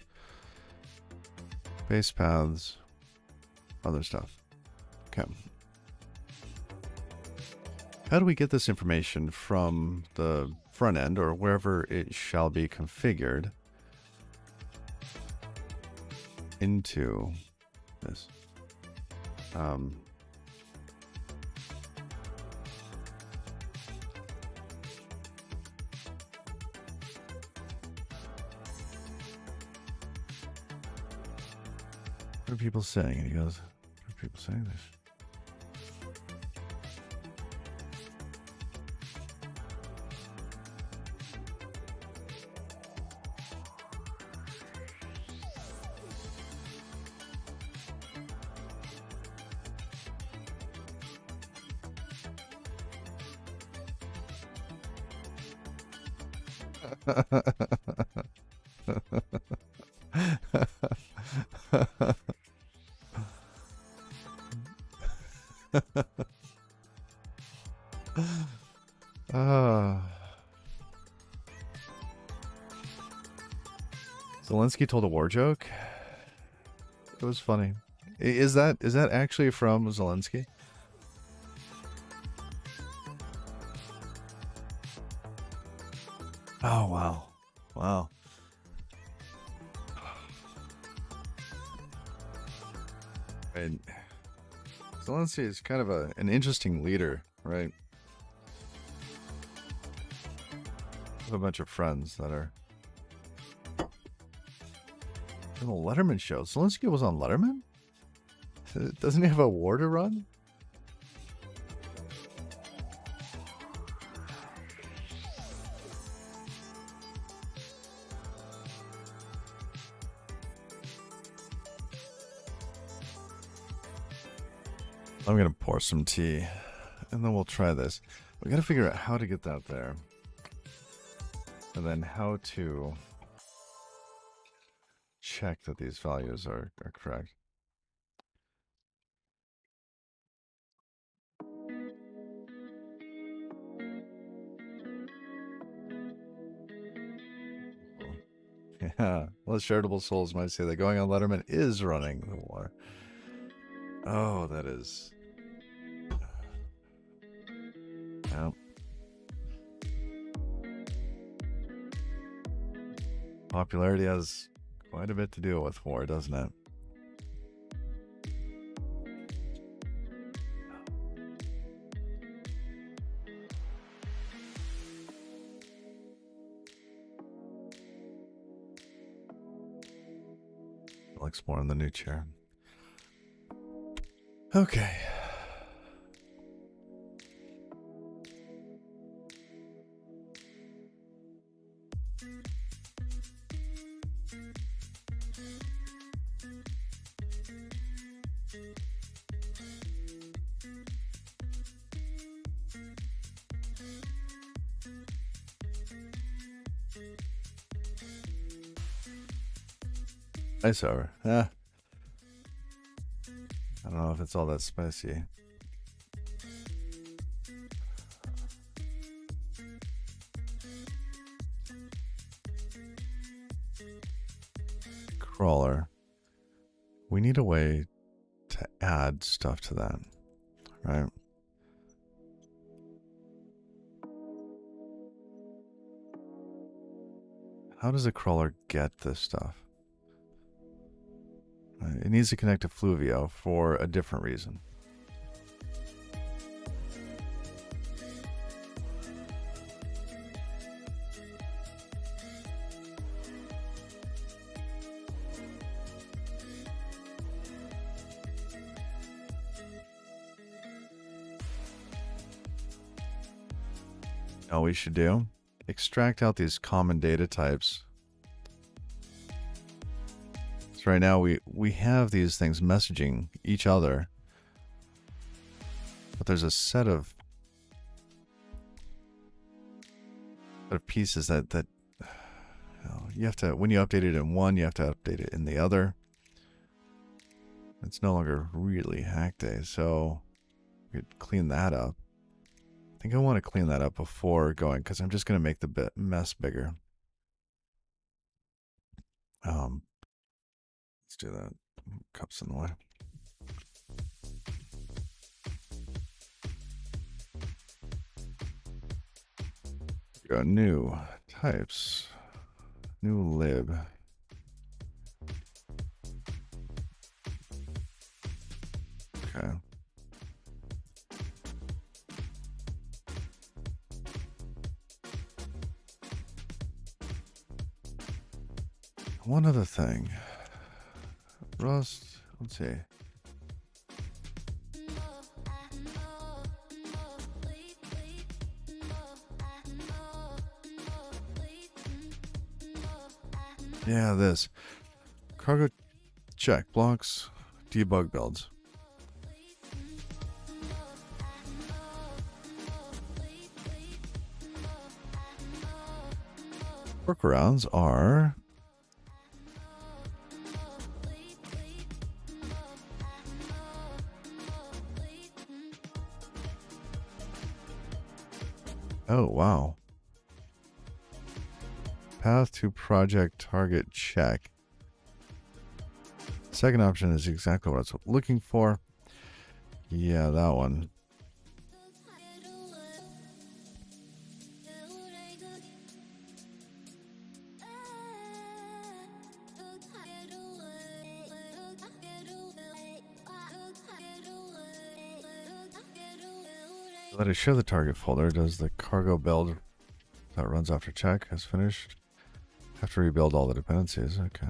base paths, other stuff. Okay. How do we get this information from the front end or wherever it shall be configured into this? What are people saying? And he goes, what are people saying this? Zelensky told a war joke. It was funny. Is that actually from Zelensky? Oh wow, wow. And Zelensky is kind of an interesting leader, right? I have a bunch of friends that are in the Letterman show. Zelensky was on Letterman? Doesn't he have a war to run? I'm going to pour some tea, and then we'll try this. We got to figure out how to get that there. And then how to check that these values are correct. Yeah, well, charitable souls might say that going on Letterman is running the war. Oh, that is... Yeah. Popularity has quite a bit to do with war, doesn't it? I'll explore in the new chair. Okay. Nice over. Yeah. I don't know if it's all that spicy. Crawler. We need a way to add stuff to that, right? How does a crawler get this stuff? It needs to connect to Fluvio for a different reason. All we should do, extract out these common data types. So right now we have these things messaging each other, but there's a set of pieces that you have to, when you update it in one, you have to update it in the other. It's no longer really hack day, so we could clean that up. I think I want to clean that up before going, because I'm just going to make the mess bigger. Let's do that. Cups in the way. Go new types, new lib. Okay. One other thing. Rust, let's see. Yeah, this. Cargo check, blocks, debug builds. Workarounds are oh wow. Path to project target check. Second option is exactly what I was looking for. Yeah, that one. Let it show the target folder. Does the cargo build that runs after check has finished? Have to rebuild all the dependencies. Okay.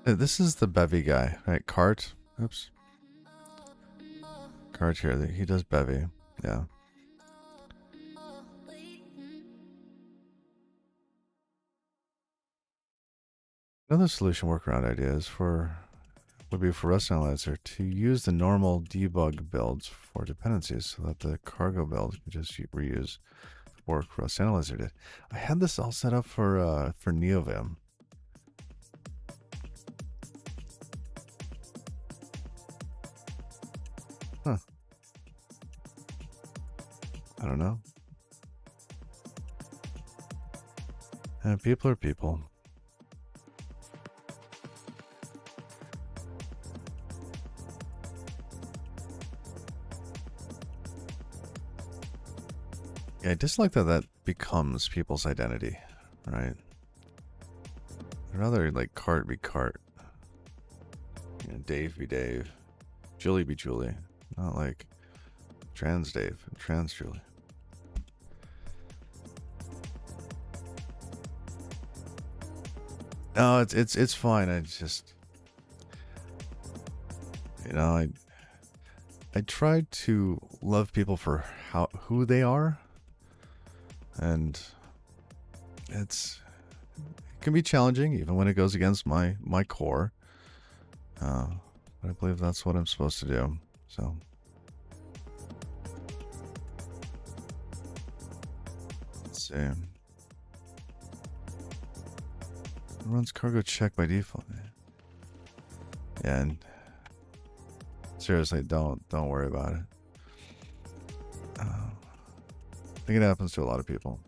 This is the bevy guy, right? Cart. Oops. Cart here. He does bevy. Yeah. Another solution workaround idea is would be for Rust Analyzer to use the normal debug builds for dependencies so that the cargo build can just reuse the work Rust Analyzer did. I had this all set up for NeoVim. Huh. I don't know. People are people. Yeah, I dislike that becomes people's identity, right? I'd rather like Cart be Cart. You know, Dave be Dave. Julie be Julie. Not like Trans Dave and Trans Julie. No, it's fine. I just, you know, I try to love people for who they are, and it can be challenging even when it goes against my core. But I believe that's what I'm supposed to do. So. Let's see. It runs cargo check by default. Yeah, and seriously, don't worry about it. I think it happens to a lot of people.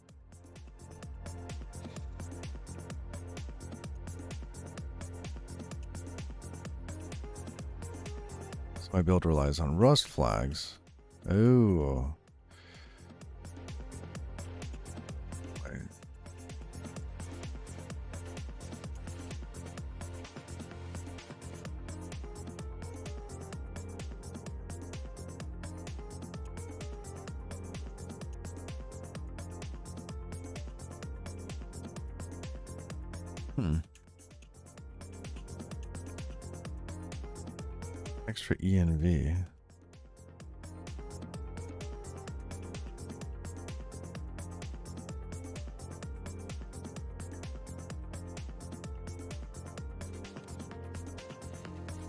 So my build relies on Rust flags. Ooh. Extra ENV.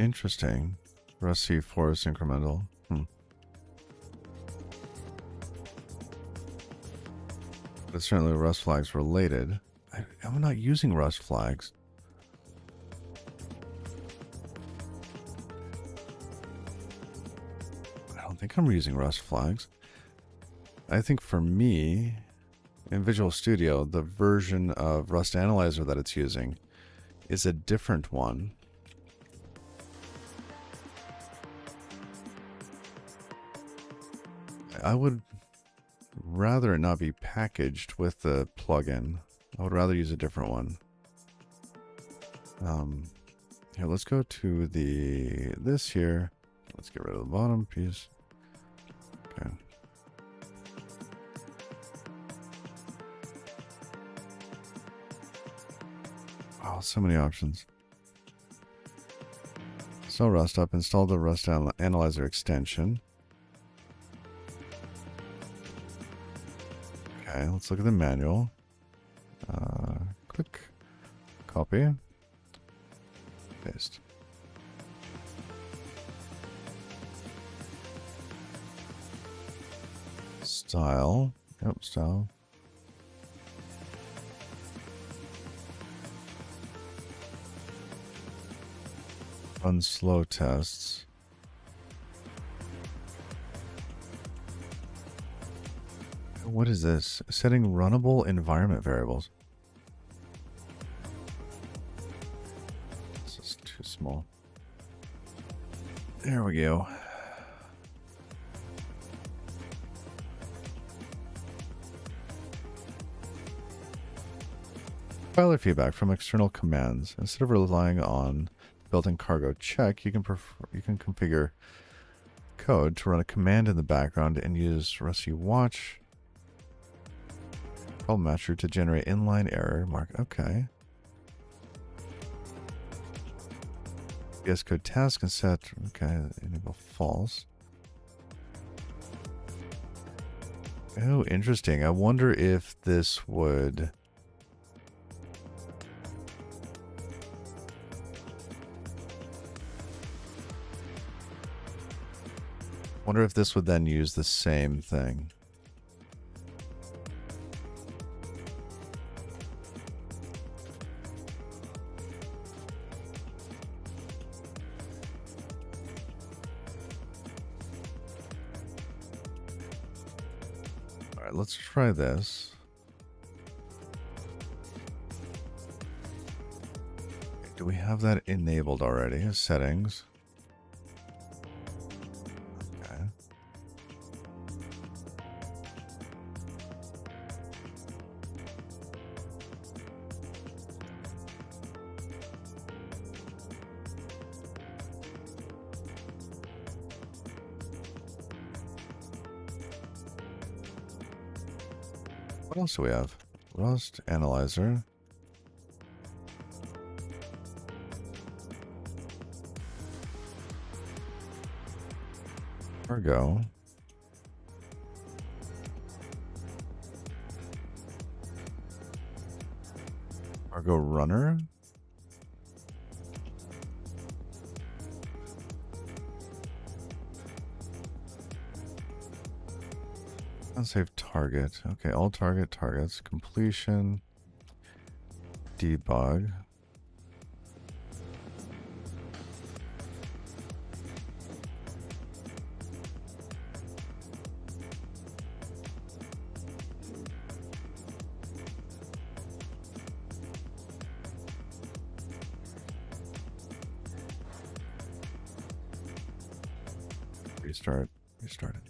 Interesting. Rust C4 is incremental. But certainly Rust flags related. I'm not using Rust flags. I don't think I'm using Rust flags. I think for me, in Visual Studio, the version of Rust Analyzer that it's using is a different one. I would rather it not be packaged with the plugin I would rather use a different one. Here, let's go to this here. Let's get rid of the bottom piece. Okay. Wow, so many options. So Rust up, install the Rust Analyzer extension. Okay, let's look at the manual. Click, copy, paste. Style, yep, style. Run slow tests. What is this? Setting runnable environment variables. This is too small. There we go. Compiler feedback from external commands. Instead of relying on built-in cargo check, you can configure code to run a command in the background and use Rusty Watch problem matcher to generate inline error mark. Okay. VS Code task and set. Okay, enable false. Oh, interesting. I wonder if this would. Wonder if this would then use the same thing. All right, let's try this. Do we have that enabled already? Settings. What else do we have? Rust Analyzer. Cargo. Cargo Runner. Unsave target. Okay, all targets. Completion. Debug. Restart it.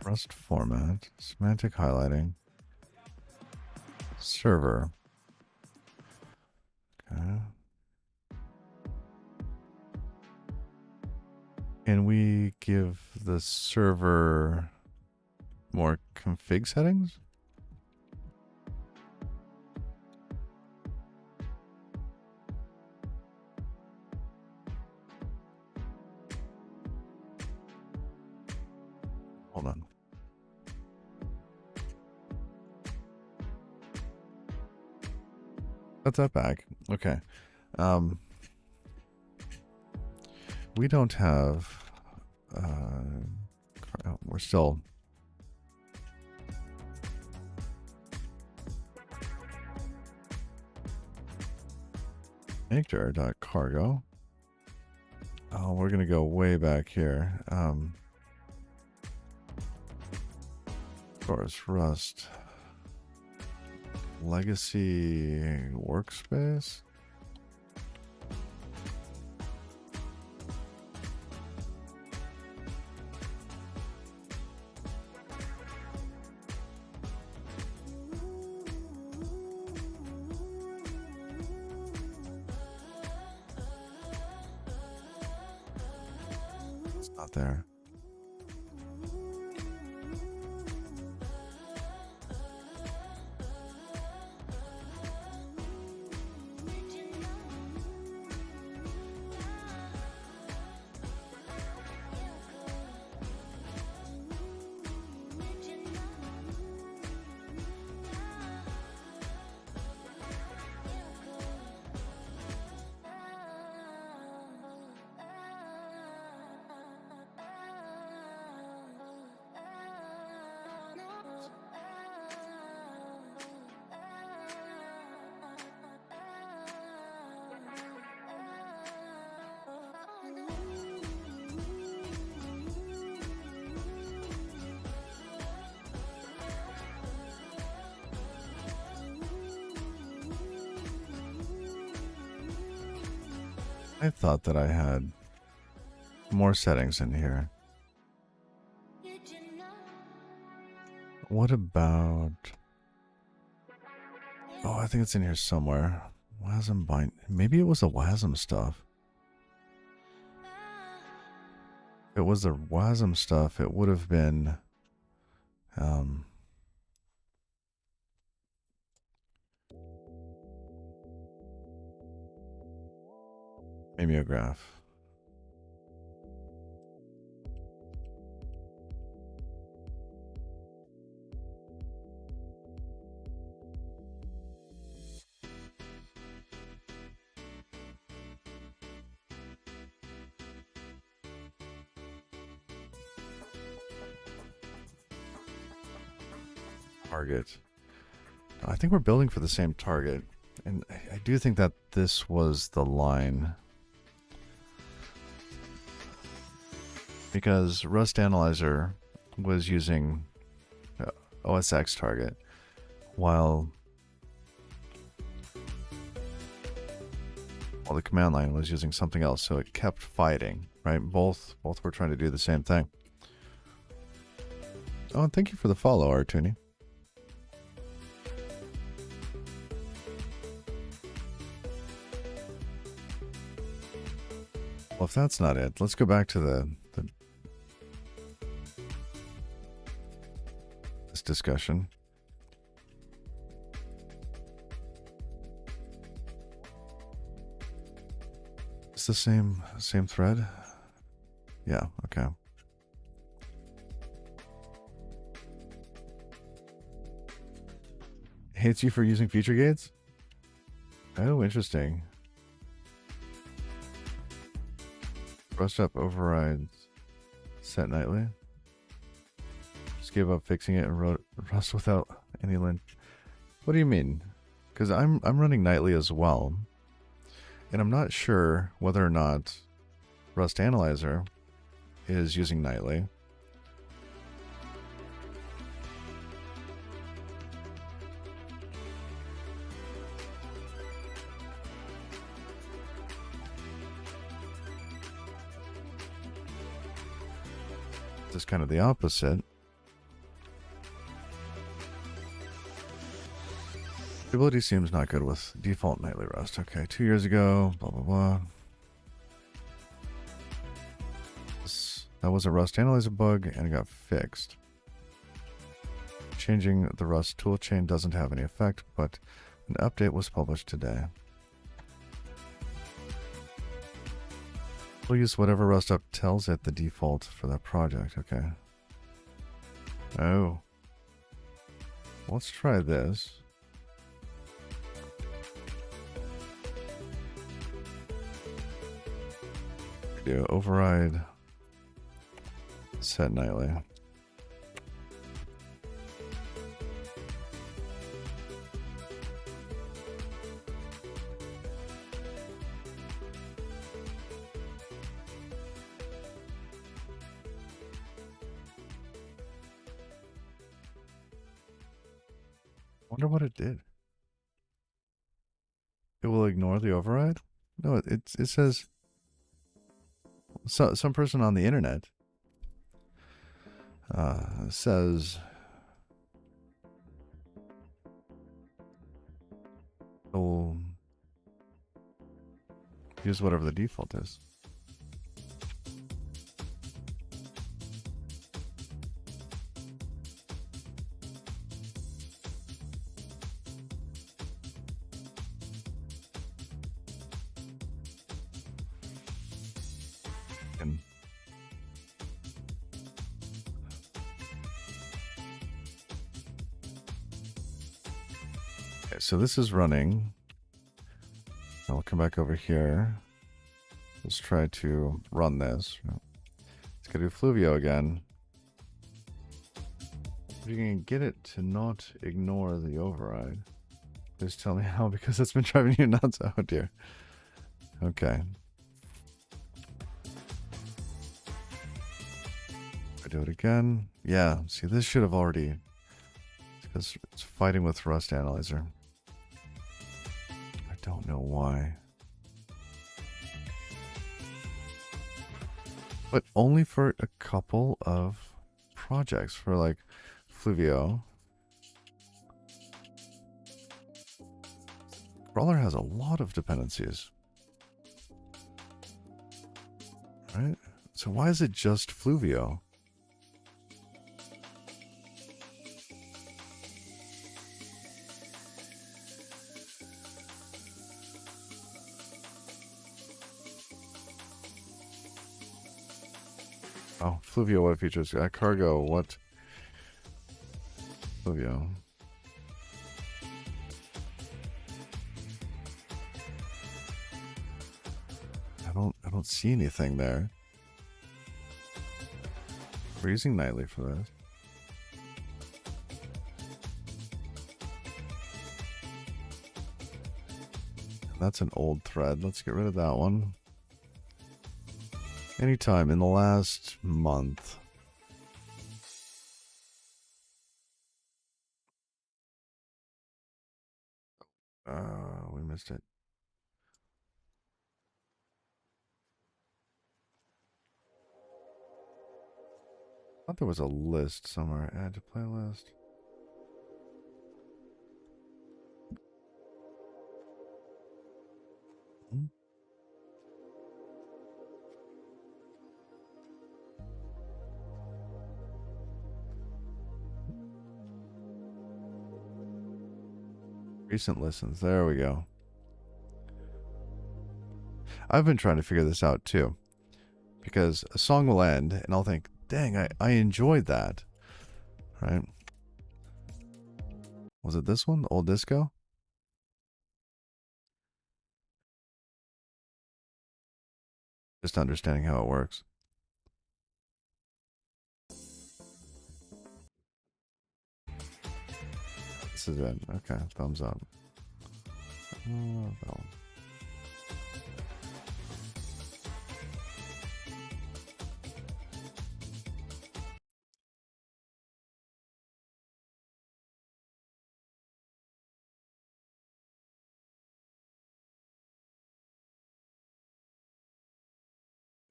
Rust format, semantic highlighting, server. Okay. Can we give the server more config settings? Hold on. Put that back. Okay. We don't have... we're still... Makedir.cargo. Oh, we're going to go way back here. Source Rust. Legacy workspace. It's not there. I thought that I had more settings in here. What about... Oh, I think it's in here somewhere. WASM bind... Maybe it was the WASM stuff. If it was the WASM stuff, it would have been... mimeograph. Target. I think we're building for the same target. And I do think that this was the line. Because Rust Analyzer was using OSX target, while the command line was using something else, so it kept fighting, right? Both were trying to do the same thing. Oh, and thank you for the follow, Artuni. Well, if that's not it, let's go back to this discussion. It's the same thread? Yeah, okay. Hates you for using feature gates? Oh, interesting. Rust up overrides set nightly. Just gave up fixing it and wrote Rust without any lint. What do you mean? Because I'm running nightly as well, and I'm not sure whether or not Rust Analyzer is using nightly. Is kind of the opposite. Stability seems not good with default nightly Rust. Okay, 2 years ago, blah blah blah. That was a Rust Analyzer bug and it got fixed. Changing the Rust toolchain doesn't have any effect, but an update was published today. We'll use whatever Rust up tells it the default for that project. Okay. Oh. Let's try this. Do override set nightly. Wonder what it did. It will ignore the override? No, it says some person on the internet says it'll use whatever the default is. Okay, so this is running. I'll come back over here. Let's try to run this. Let's go to Fluvio again. You can get it to not ignore the override. Please tell me how, because it's been driving you nuts. Oh dear. Okay. I do it again. Yeah, see, this should have already, because it's fighting with Rust Analyzer. I don't know why. But only for a couple of projects, for like Fluvio. Crawler has a lot of dependencies. Right? So why is it just Fluvio? Oh, Fluvio, what features? Cargo, what? Fluvio. I don't see anything there. We're using Nightly for this. That's an old thread. Let's get rid of that one. Anytime in the last month. We missed it. I thought there was a list somewhere. Add to playlist. Recent listens. There we go. I've been trying to figure this out too. Because a song will end and I'll think, dang, I enjoyed that. Right? Was it this one? The old disco? Just understanding how it works. This is it. Okay, thumbs up. No.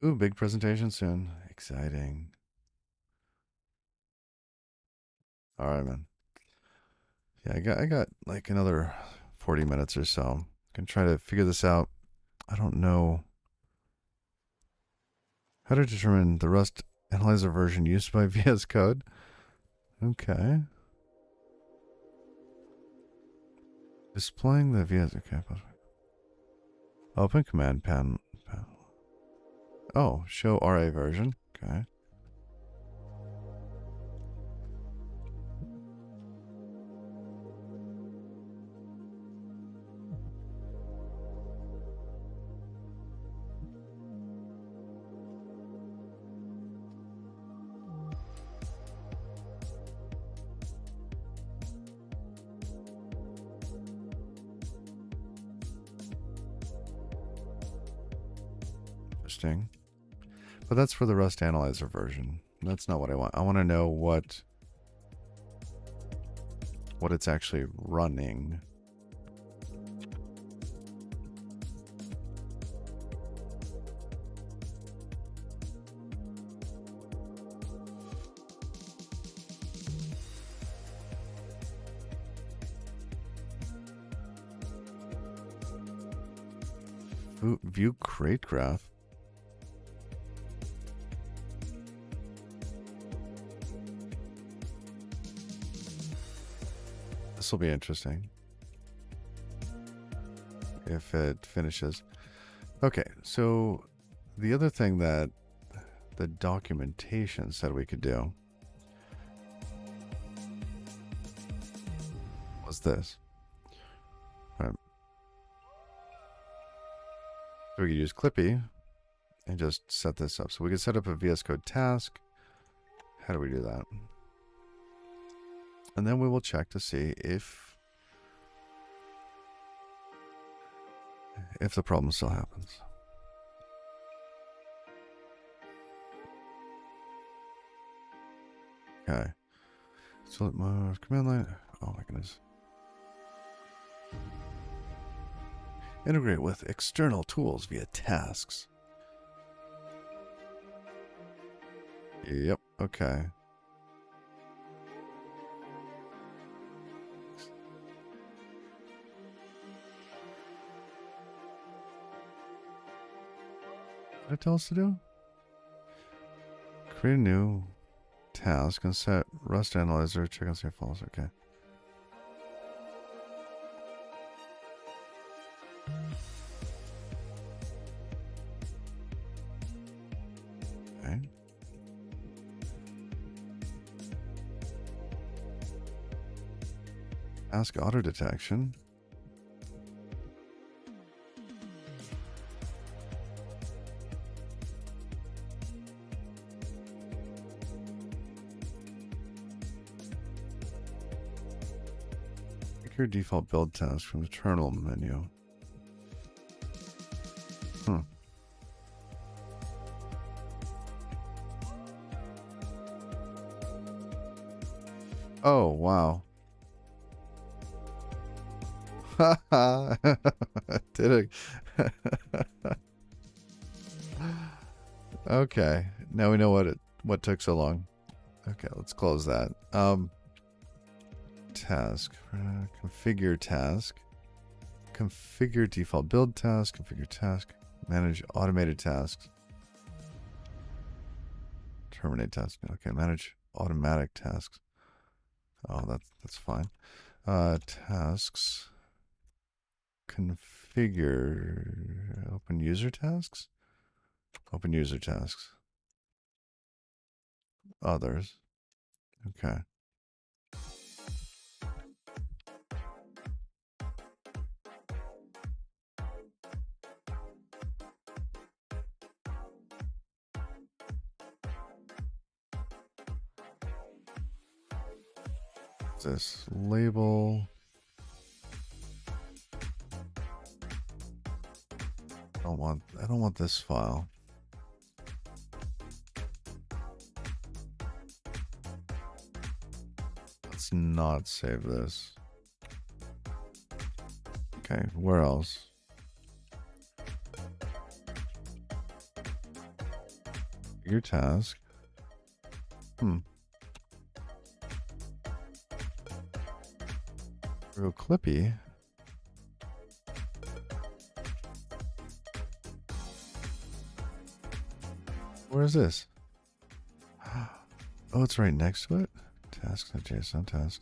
Ooh, big presentation soon. Exciting. All right, man. Yeah, I got like another 40 minutes or so. Can try to figure this out. I don't know how to determine the Rust Analyzer version used by VS Code. Okay. Displaying the VS. Okay. Open command panel. Oh, show RA version. Okay. Interesting. But that's for the Rust Analyzer version. That's not what I want. I want to know what what it's actually running. View crate graph. This will be interesting if it finishes. Okay, so the other thing that the documentation said we could do was this. All right. So we could use Clippy and just set this up. So we could set up a VS Code task. How do we do that? And then we will check to see if the problem still happens. Okay. So my command line. Oh my goodness. Integrate with external tools via tasks. Yep. Okay. What did it tell us to do? Create a new task and set Rust analyzer. Check and see if false. Okay. Okay. Task auto detection. Your default build task from the terminal menu. Oh, wow. Did it. Okay. Now we know what took so long. Okay, let's close that. Task. Configure task. Configure default build task. Configure task. Manage automated tasks. Terminate task. Okay, manage automatic tasks. Oh, that's fine. Tasks. Configure. Open user tasks. Open user tasks. Others. Okay. This label. I don't want this file. Let's not save this. Okay, where else? Your task. Real Clippy. Where is this? Oh, it's right next to it. Tasks and JSON task.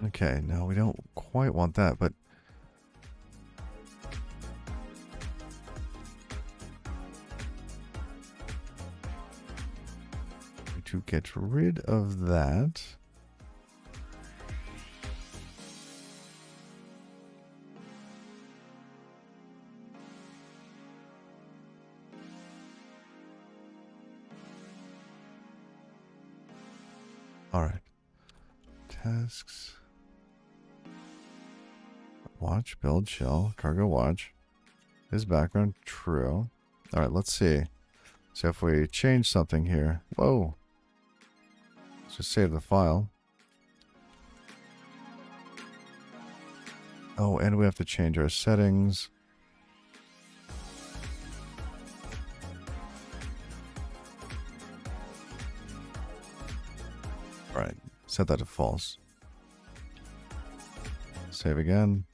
Okay, no, we don't quite want that, but to get rid of that. All right. Tasks. Watch, build, shell, cargo watch. Is background true? All right, let's see. So if we change something here. Whoa. Let's just save the file. Oh, and we have to change our settings. All right, set that to false. Save again.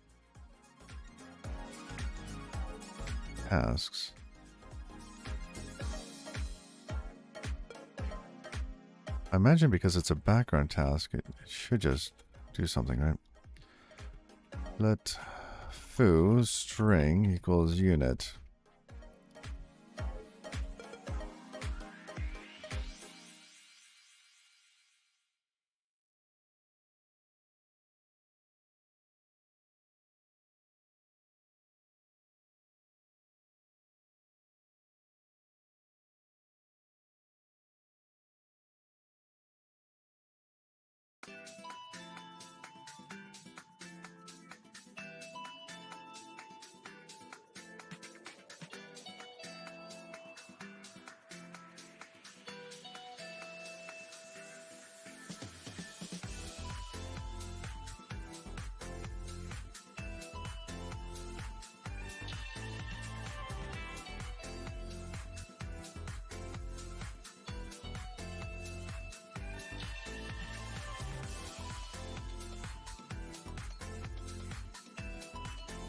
Tasks. I imagine because it's a background task, it should just do something, right? Let foo string equals unit.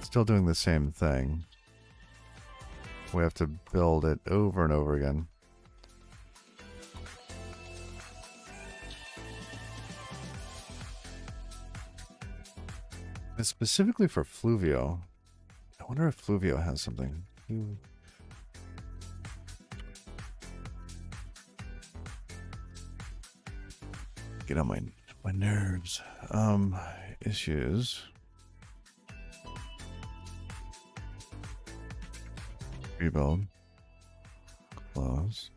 Still doing the same thing. We have to build it over and over again. It's specifically for Fluvio. I wonder if Fluvio has something. Get on my nerves. Issues. Rebuild. Close.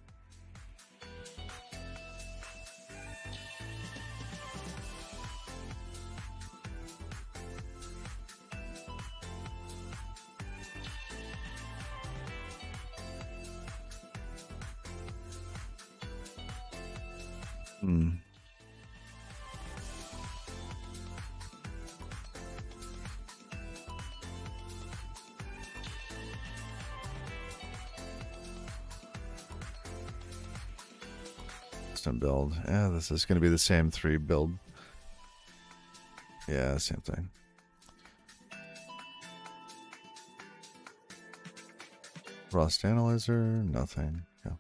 Build. Yeah, this is going to be the same 3 build. Yeah, same thing. Rust analyzer, nothing. Yeah.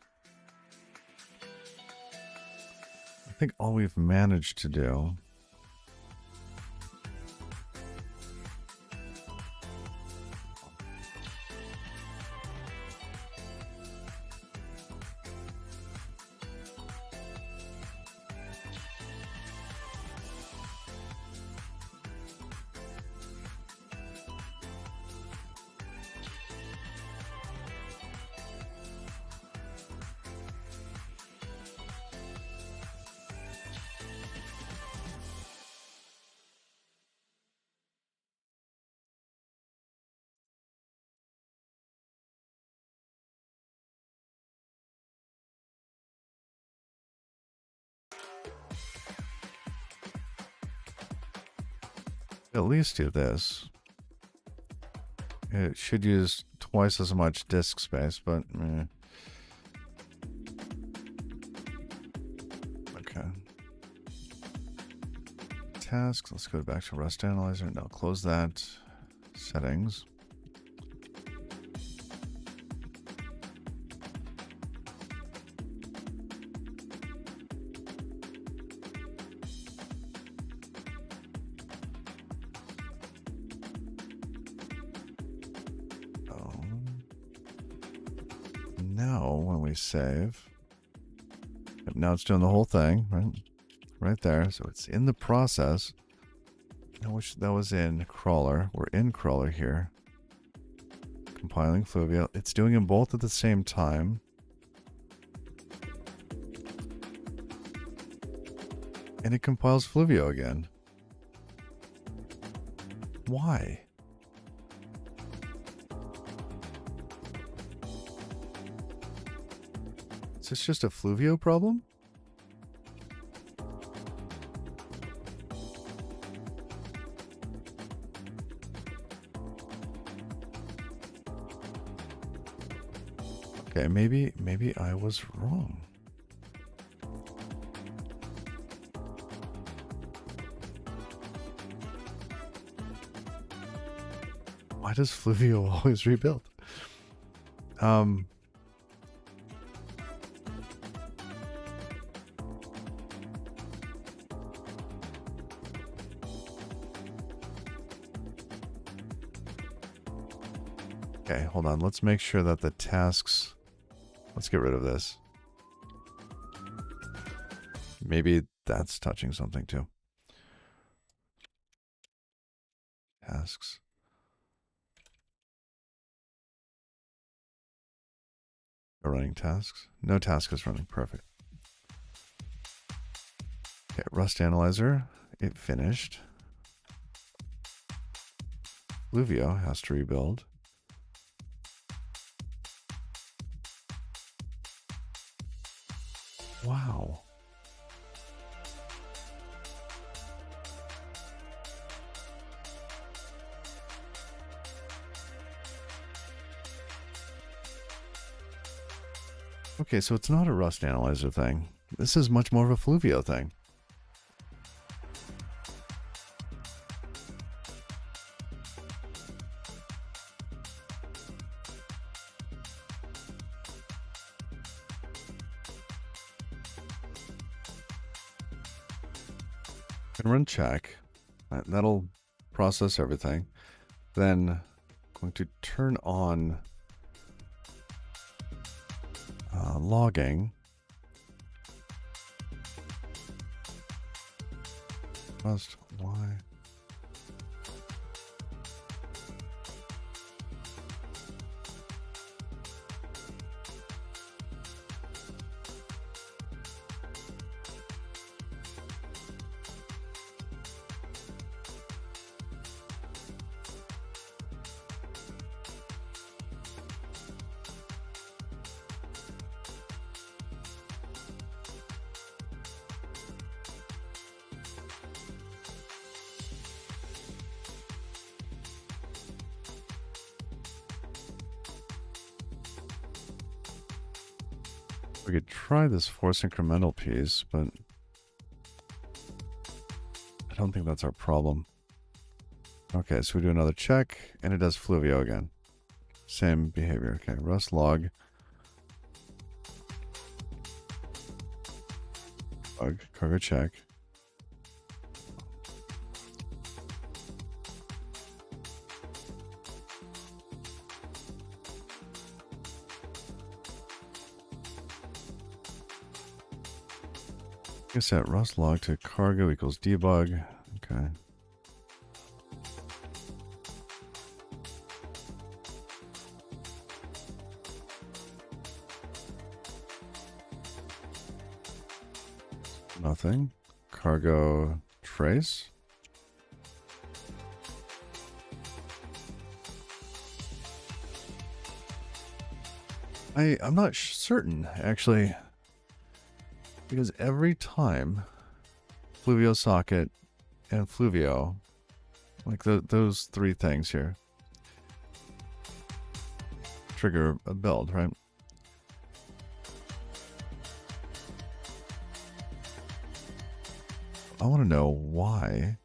I think all we've managed to do at least do this. It should use twice as much disk space, but okay. Tasks. Let's go back to Rust Analyzer. No, close that. Settings. Save. Yep, now it's doing the whole thing, right there. So it's in the process. I wish that was in crawler. We're in crawler here. Compiling Fluvio. It's doing them both at the same time. And it compiles Fluvio again. Why? this just a Fluvio problem? Okay, maybe I was wrong. Why does Fluvio always rebuild? Okay, hold on. Let's make sure that the tasks... Let's get rid of this. Maybe that's touching something too. Tasks. Running tasks. No task is running. Perfect. Okay, Rust Analyzer. It finished. Fluvio has to rebuild. Wow. Okay, so it's not a Rust Analyzer thing. This is much more of a Fluvio thing. Can run check. That'll process everything. Then going to turn on logging. Rust, why? We could try this force incremental piece, but I don't think that's our problem. Okay, so we do another check, and it does Fluvio again. Same behavior. Okay, Rust log. Log, cargo check. I set Rust log to cargo equals debug. Okay. Nothing. Cargo trace. I'm not certain, actually. Because every time Fluvio socket and Fluvio, like those three things here, trigger a build, right? I want to know why.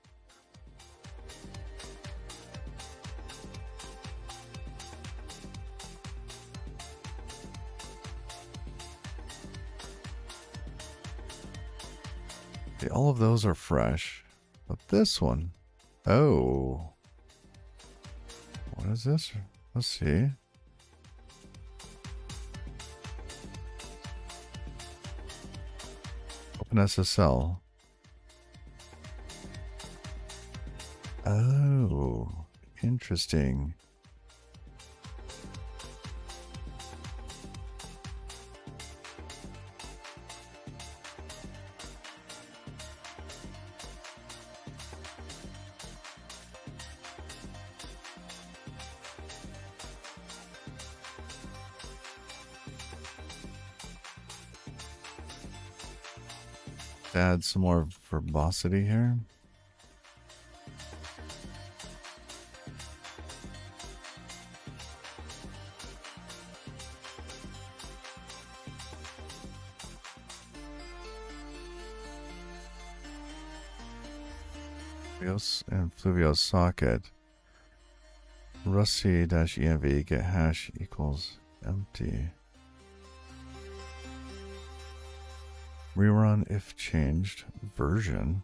Okay, all of those are fresh, but this one, oh, what is this? Let's see. OpenSSL. Oh, interesting. add some more verbosity here. And Fluvio socket. Rusty-env get hash equals empty. Rerun if changed version.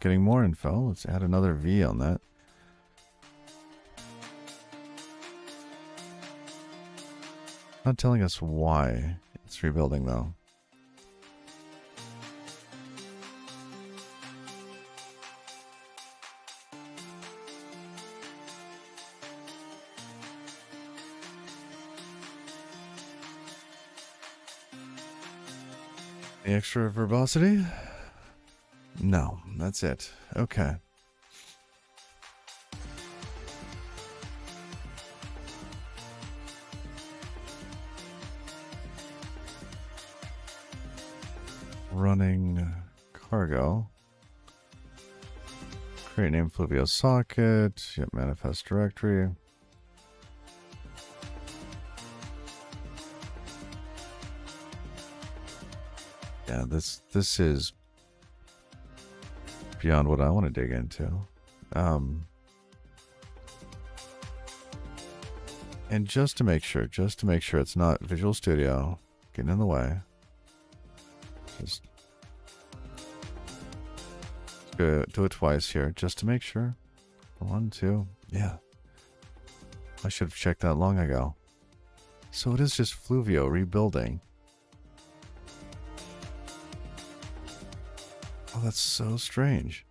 Getting more info. Let's add another V on that. Not telling us why it's rebuilding though. The extra verbosity? No, that's it. Okay. Running cargo. Create name Fluvio socket. Yep, manifest directory. Yeah, this is beyond what I want to dig into. And just to make sure it's not Visual Studio getting in the way. Just do it twice here, just to make sure. 1, 2, yeah. I should have checked that long ago. So it is just Fluvio rebuilding. Oh, that's so strange.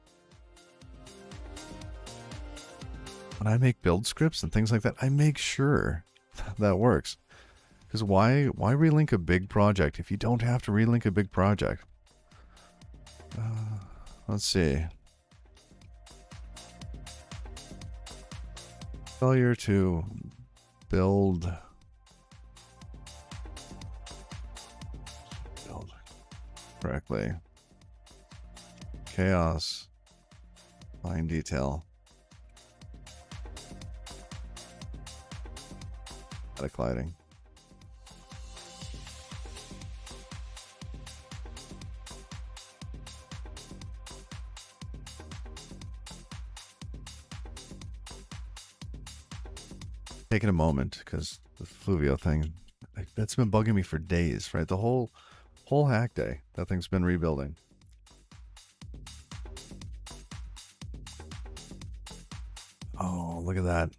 When I make build scripts and things like that, I make sure that works. Because why relink a big project if you don't have to relink a big project? Let's see. Failure to build correctly. Chaos. Fine detail. Static lighting. Taking a moment because the Fluvio thing, that's been bugging me for days, right? The whole hack day, that thing's been rebuilding. Oh, look at that.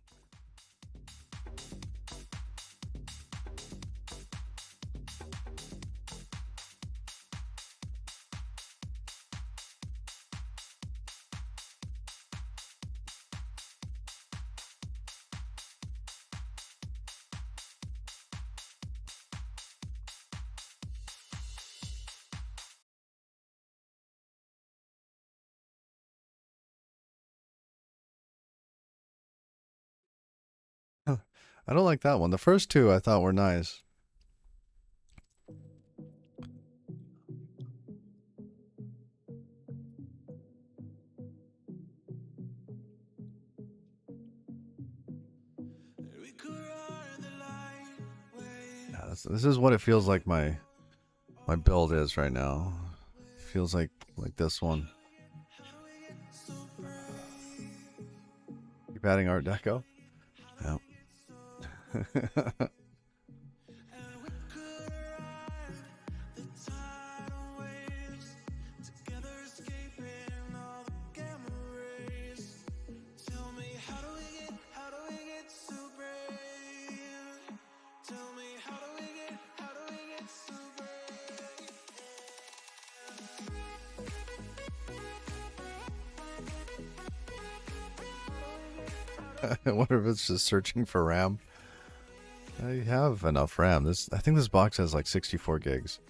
I don't like that one. The first two I thought were nice. Yeah, this is what it feels like my build is right now. It feels like this one. Keep adding Art Deco. Yep. I wonder if it's just searching for RAM. I have enough RAM. I think this box has like 64 gigs.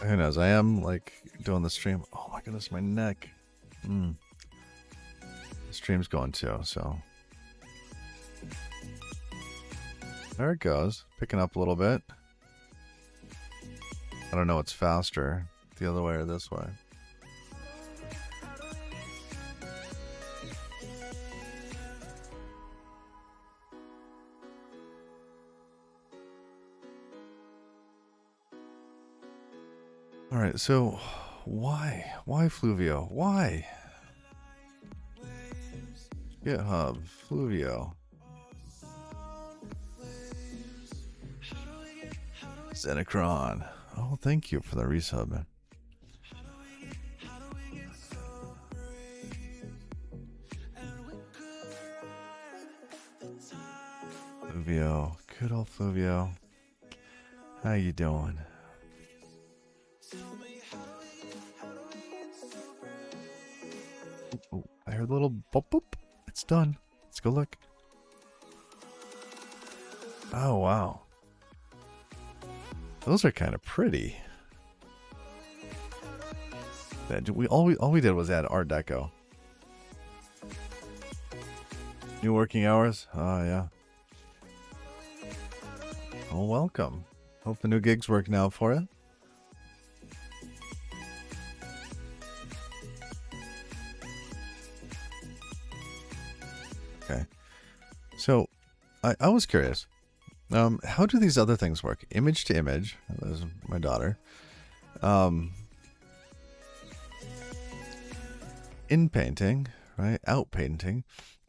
Who knows? I am like doing the stream. Oh my goodness, my neck. The stream's going too, so there it goes. Picking up a little bit. I don't know what's faster, the other way or this way. All right, so why Fluvio? Why? GitHub, Fluvio. Xenocron. Oh, thank you for the resub, man. Fluvio. Good old Fluvio. How you doing? Oh, I heard a little boop boop. It's done. Let's go look. Oh wow. Those are kind of pretty. All we did was add Art Deco. New working hours? Oh yeah. Oh, welcome. Hope the new gig's working out for you. Okay. So, I was curious. How do these other things work? Image to image. That was my daughter. In painting, right? Out painting.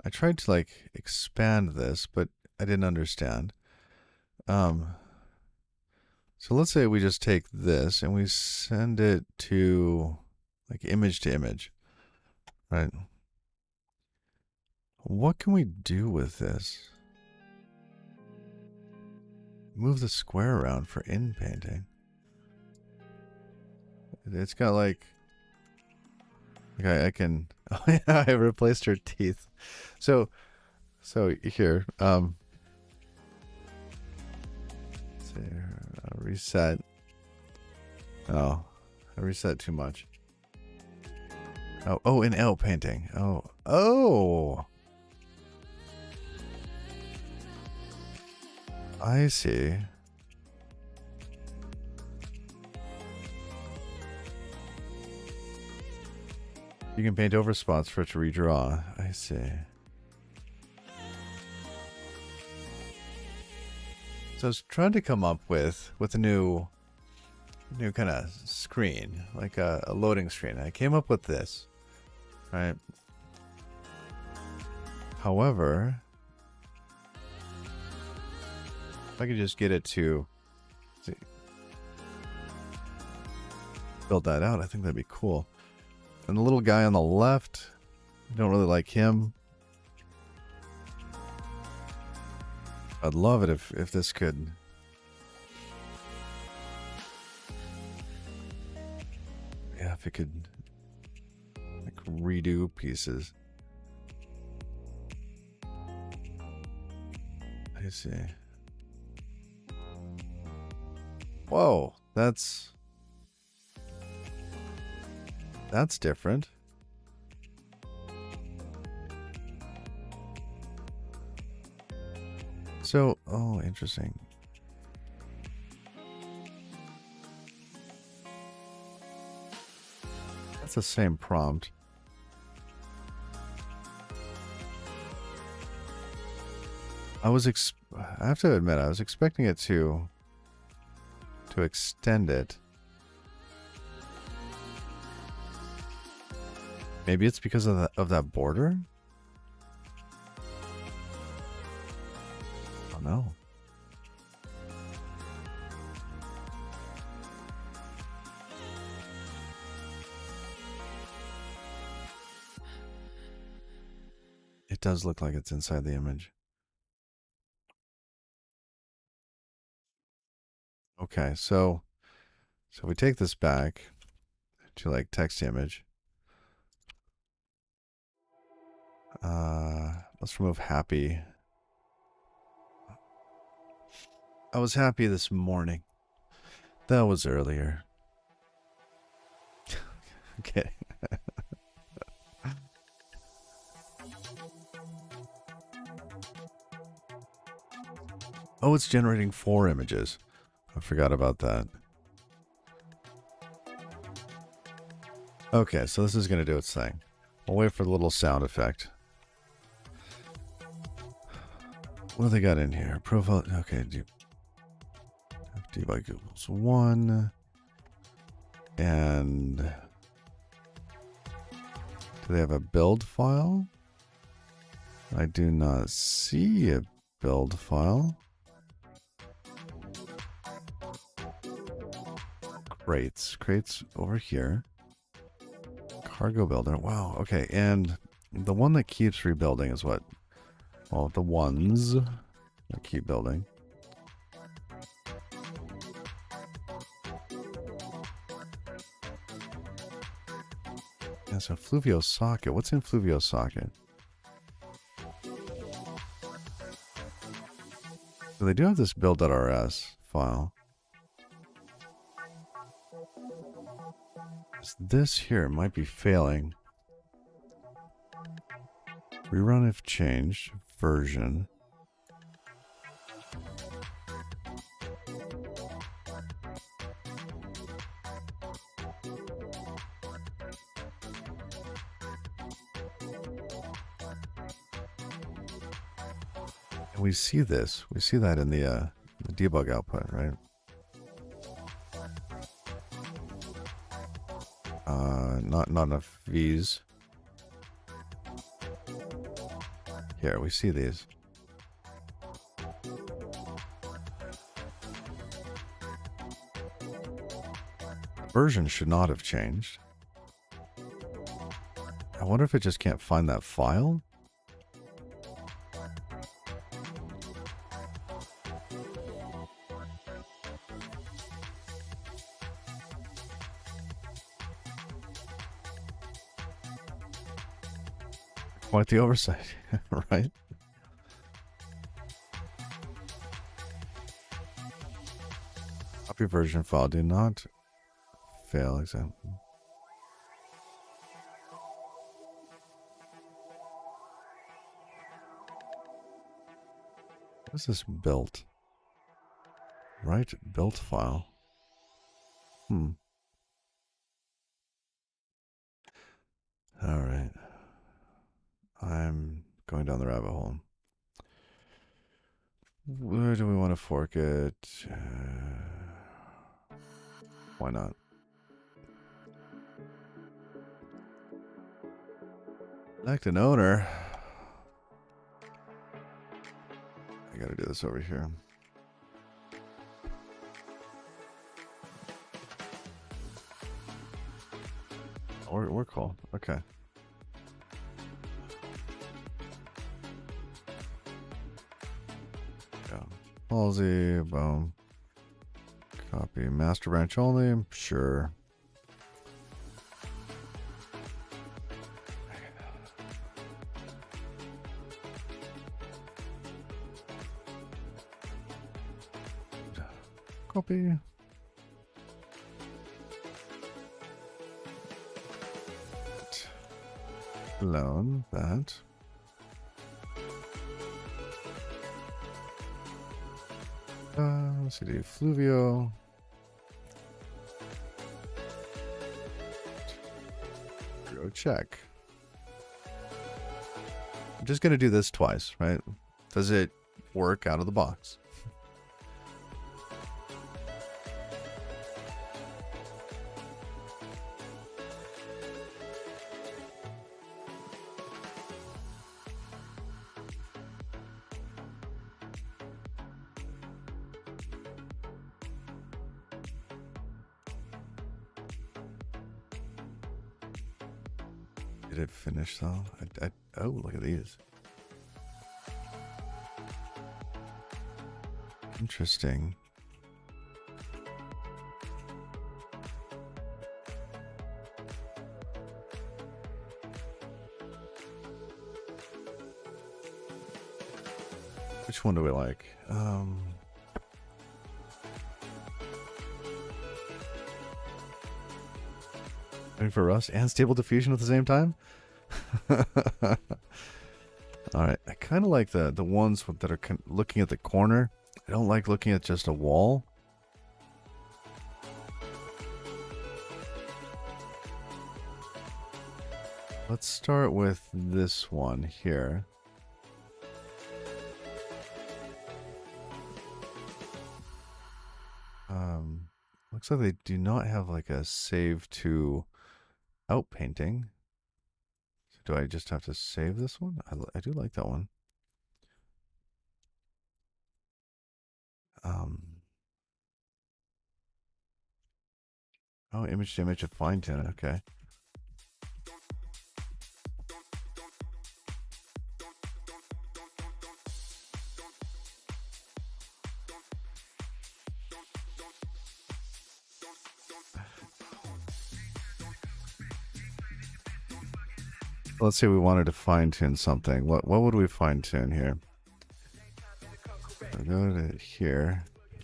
I tried to like expand this, but I didn't understand. So let's say we just take this and we send it to like image to image, right? What can we do with this? Move the square around for in painting. It's got like I can. Oh yeah, I replaced her teeth. So here, reset. Oh, I reset too much. Oh, in out painting. Oh. I see. You can paint over spots for it to redraw. I see. So I was trying to come up with a new kind of screen, like a loading screen. I came up with this, right? However, if I could just get it to build that out, I think that'd be cool. And the little guy on the left, I don't really like him. I'd love it if this could. Yeah, if it could like redo pieces. I see. Whoa, that's different. So, oh, interesting. That's the same prompt. I have to admit, I was expecting it to extend it. Maybe it's because of that border? I don't know. It does look like it's inside the image. Okay, so we take this back to like text image. Let's remove happy. I was happy this morning. That was earlier. Okay. Oh, it's generating 4 images. I forgot about that. Okay, so this is going to do its thing. We'll wait for the little sound effect. What do they got in here? Profile. Okay, debug equals 1. And do they have a build file? I do not see a build file. Crates over here. Cargo builder. Wow. Okay. And the one that keeps rebuilding is what? Well, the ones that keep building. Yeah, so Fluvio socket. What's in Fluvio socket? So they do have this build.rs file. This here might be failing. Rerun if changed. Version. And we see this. We see that in the debug output, right? Not enough V's. Here, we see these. Version should not have changed. I wonder if it just can't find that file? Quite the oversight, right? Copy version file. Do not fail example. What is this built? Right, built file. All right. I'm going down the rabbit hole. Where do we want to fork it? Why not? Select an owner. I gotta do this over here. We're cool. Okay. Yeah. Palsy, boom. Copy master branch only. Sure. Copy. Clone that. CD Fluvio. Go check. I'm just going to do this twice, right? Does it work out of the box? Did it finish though? Oh, look at these. Interesting. Which one do we like? Waiting for Rust and Stable Diffusion at the same time? Alright, I kind of like the ones that are looking at the corner. I don't like looking at just a wall. Let's start with this one here. Looks like they do not have like a save to outpainting. So do I just have to save this one? I do like that one. Oh, image to image of fine tune. Okay. Let's say we wanted to fine tune something. What would we fine tune here? I'll go to here.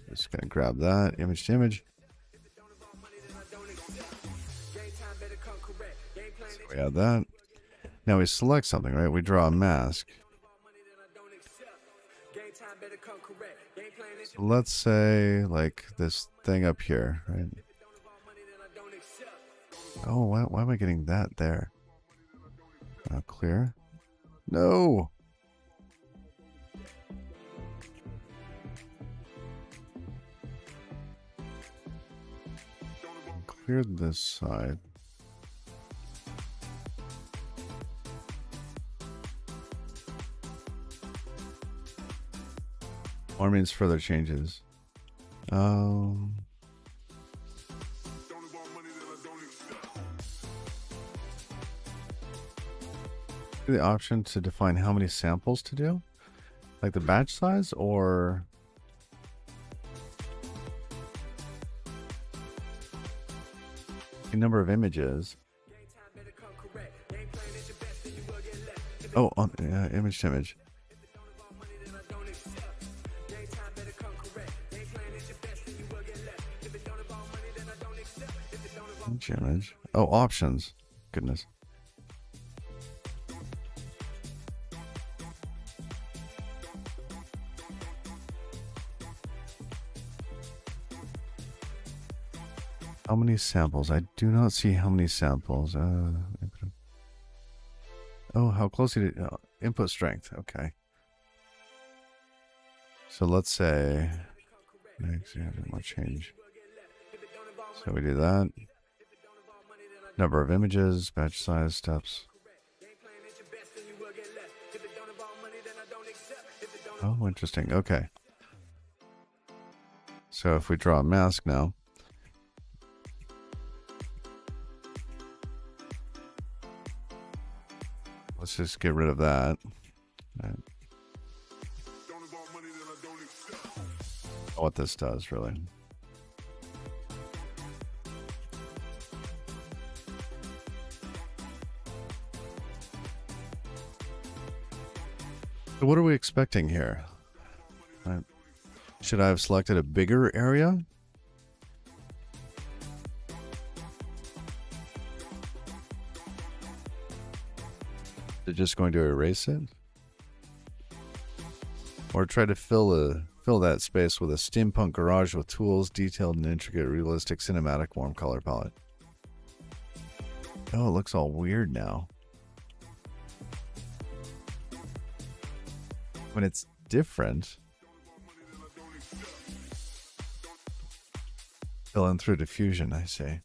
Just gonna grab that image to image. So we add that. Now we select something, right? We draw a mask. So let's say like this thing up here, right? Oh, why am I getting that there? Clear. No. Clear this side. Or means further changes. The option to define how many samples to do, like the batch size, or the number of images. Oh, on image to image. Image. Oh, options. Goodness. How many samples? I do not see how many samples. Oh, how closely to input strength. Okay. So let's say next more change. So we do that. Number of images, batch size, steps. Oh, interesting. Okay. So if we draw a mask now. Let's just get rid of that. Right. What this does, really. So what are we expecting here? Right. Should I have selected a bigger area? They're just going to erase it? Or try to fill that space with a steampunk garage with tools, detailed and intricate, realistic, cinematic, warm color palette. Oh, it looks all weird now. When it's different. Fill in through diffusion, I say.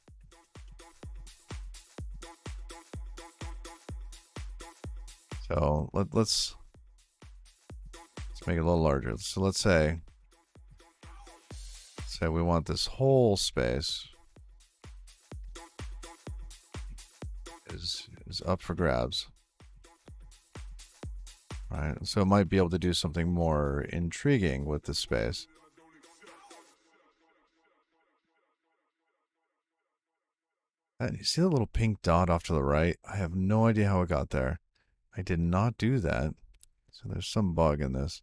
So let's make it a little larger. So let's say we want this whole space is up for grabs. Right, so it might be able to do something more intriguing with the space. And you see the little pink dot off to the right? I have no idea how it got there. I did not do that. So there's some bug in this.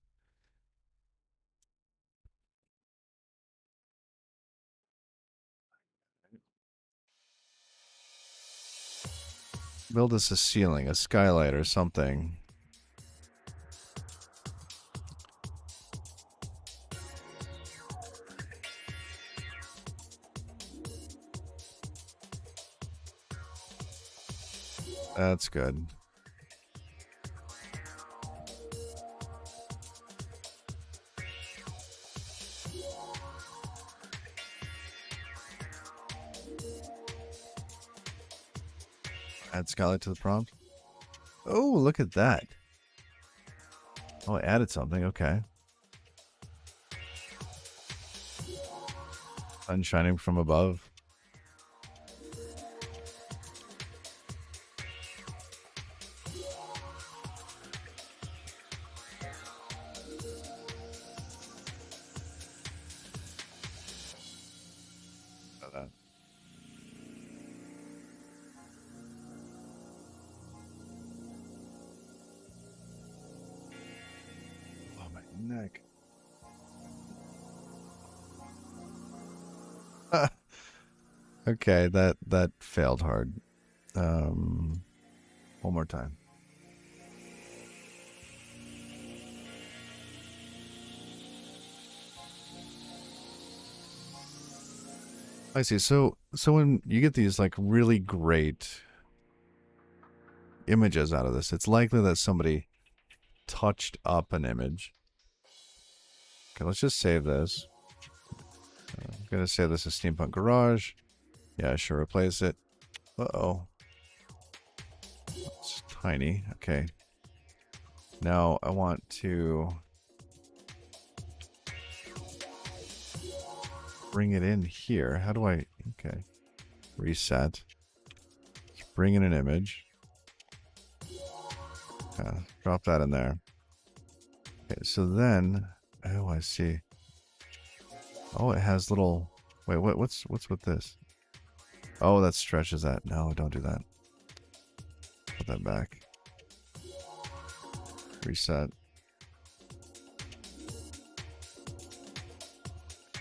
build us a ceiling, a skylight or something. That's good. Add skylight to the prompt. Oh, look at that. Oh, I added something. Okay. Sun shining from above. Neck. Okay, that failed hard. One more time. I see. So when you get these like really great images out of this, it's likely that somebody touched up an image. Okay, let's just save this. I'm gonna save this as Steampunk Garage. Yeah, sure, replace it. Uh-oh. It's tiny. Okay. Now I want to bring it in here. How do I... Okay. Reset. Let's bring in an image. Drop that in there. Okay, so then... Oh, I see. Oh, it has little... Wait, what's with this? Oh, that stretches that. No, don't do that. Put that back. Reset.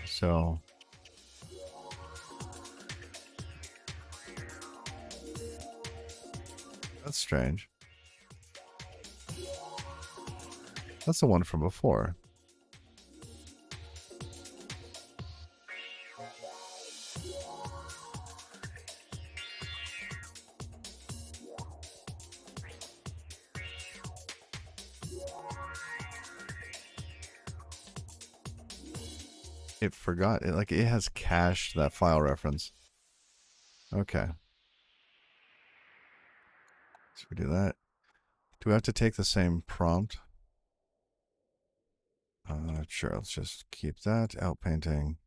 So... That's strange. That's the one from before. It forgot. It has cached that file reference. Okay. So we do that. Do we have to take the same prompt? Sure, let's just keep that. Outpainting.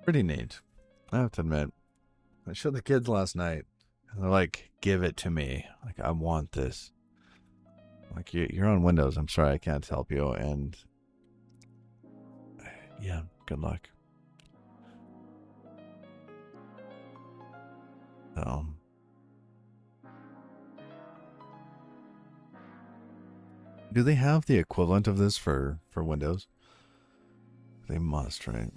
Pretty neat. I have to admit. I showed the kids last night. And they're like, give it to me. Like, I want this. Like, you're on Windows. I'm sorry, I can't help you. And yeah, good luck. Do they have the equivalent of this for Windows? They must, right?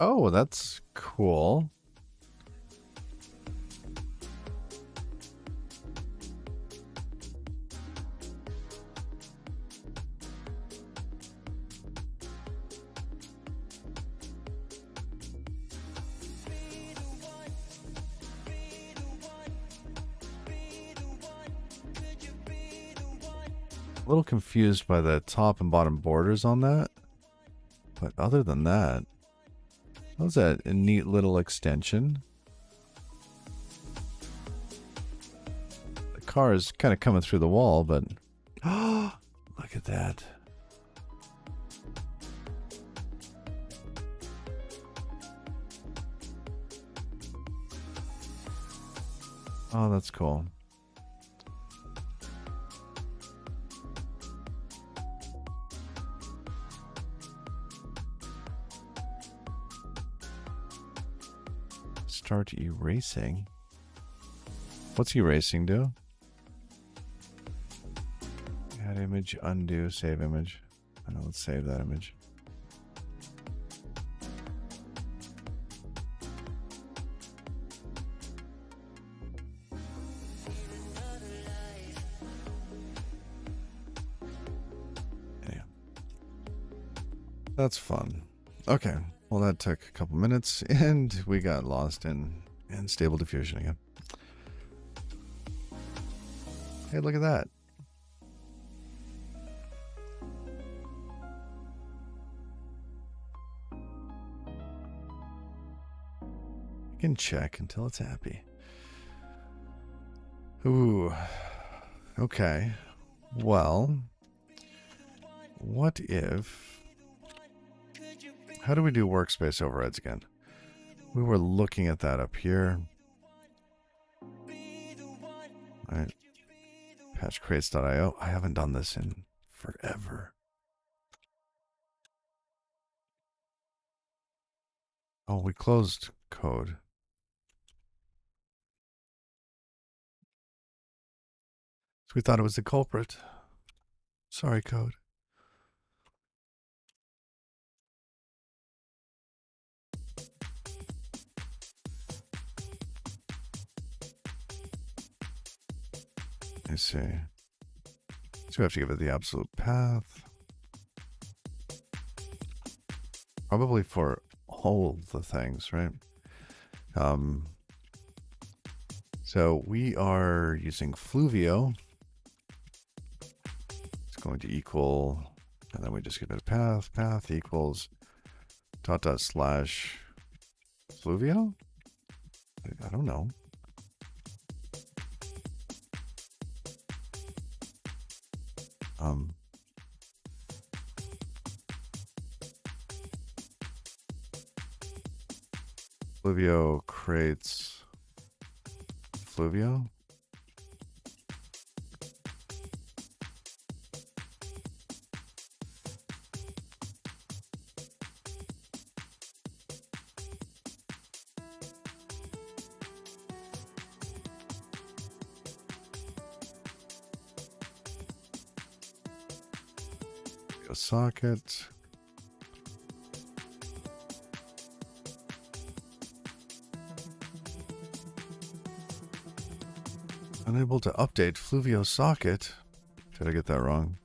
Oh, that's cool. A little confused by the top and bottom borders on that. But other than that, that was a neat little extension. The car is kind of coming through the wall, but... Oh, look at that. Oh, that's cool. Start erasing. What's erasing do? Add image, undo, save image. I know, let's save that image. Yeah. That's fun. Okay. Well, that took a couple minutes and we got lost in Stable Diffusion again. Hey, look at that. You can check until it's happy. Ooh. Okay. Well, what if... How do we do workspace overrides again? We were looking at that up here. All right. Patch crates.io. I haven't done this in forever. Oh, we closed code. So we thought it was the culprit. Sorry, code. I see. So we have to give it the absolute path. Probably for all the things, right? So we are using Fluvio. It's going to equal, and then we just give it a path. Path equals / slash Fluvio? I don't know. Fluvio creates Fluvio. A socket. Unable to update Fluvio socket. Did I get that wrong?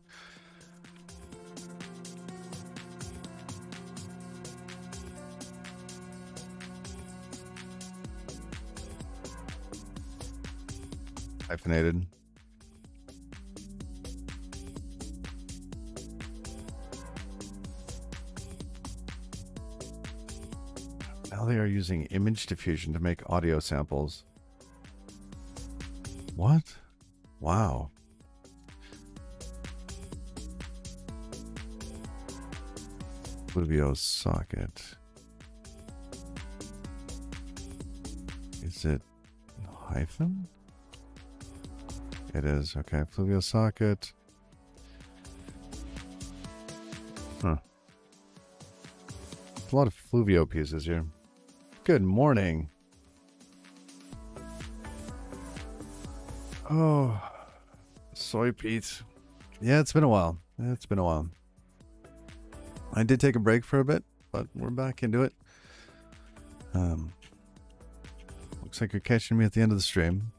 Hyphenated. Now they are using image diffusion to make audio samples. What? Wow. Fluvio socket. Is it hyphen? It is. Okay. Fluvio socket. Huh. There's a lot of Fluvio pieces here. Good morning. Oh, soy Pete. Yeah, it's been a while. It's been a while. I did take a break for a bit, but we're back into it. Looks like you're catching me at the end of the stream.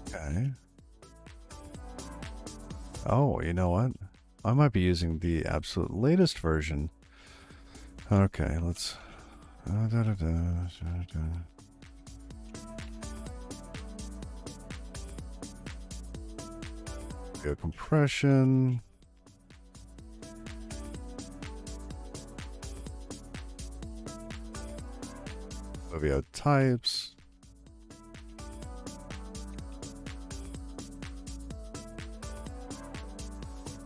Okay. Oh, you know what? I might be using the absolute latest version. Okay, let's... Go compression. Fluvio types.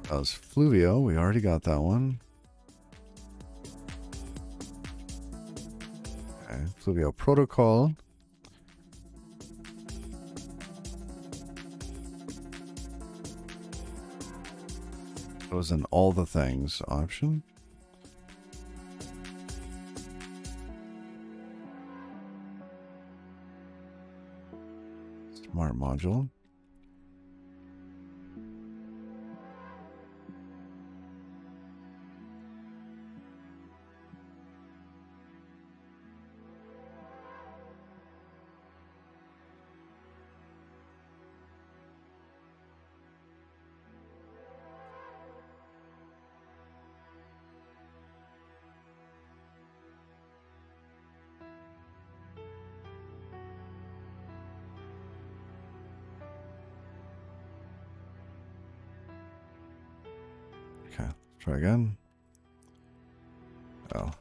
That was Fluvio. We already got that one. Okay, Fluvio Protocol. It was an all the things option. Smart module. Okay, try again. Oh,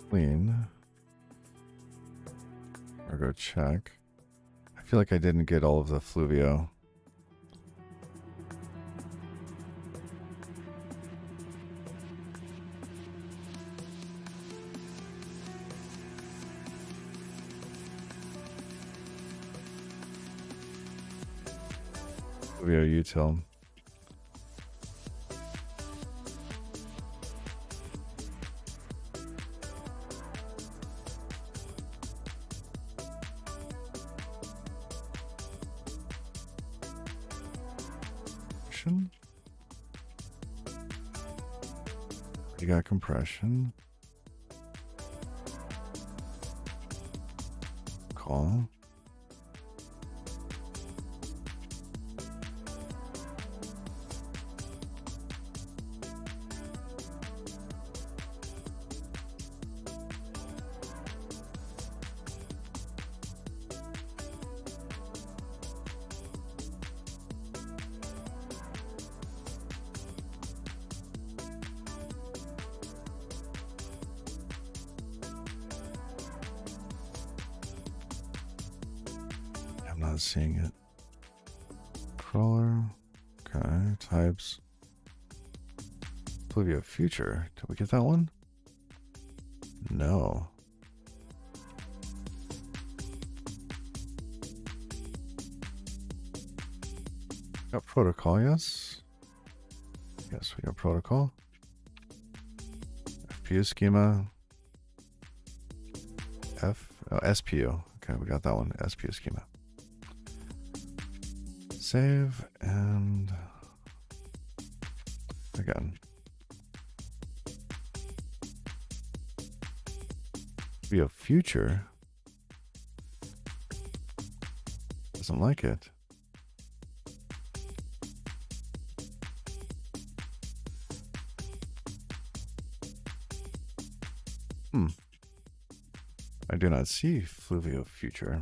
clean. Or go check. I feel like I didn't get all of the Fluvio. Fluvio util. You got compression. Call. I'm not seeing it. Crawler. Okay, types. Fluvio future. Did we get that one? No. Got protocol, yes. Yes, we got protocol. FPU schema. SPU. Okay, we got that one. SPU schema. Save and again. Be a future. Doesn't like it. I do not see Fluvio future.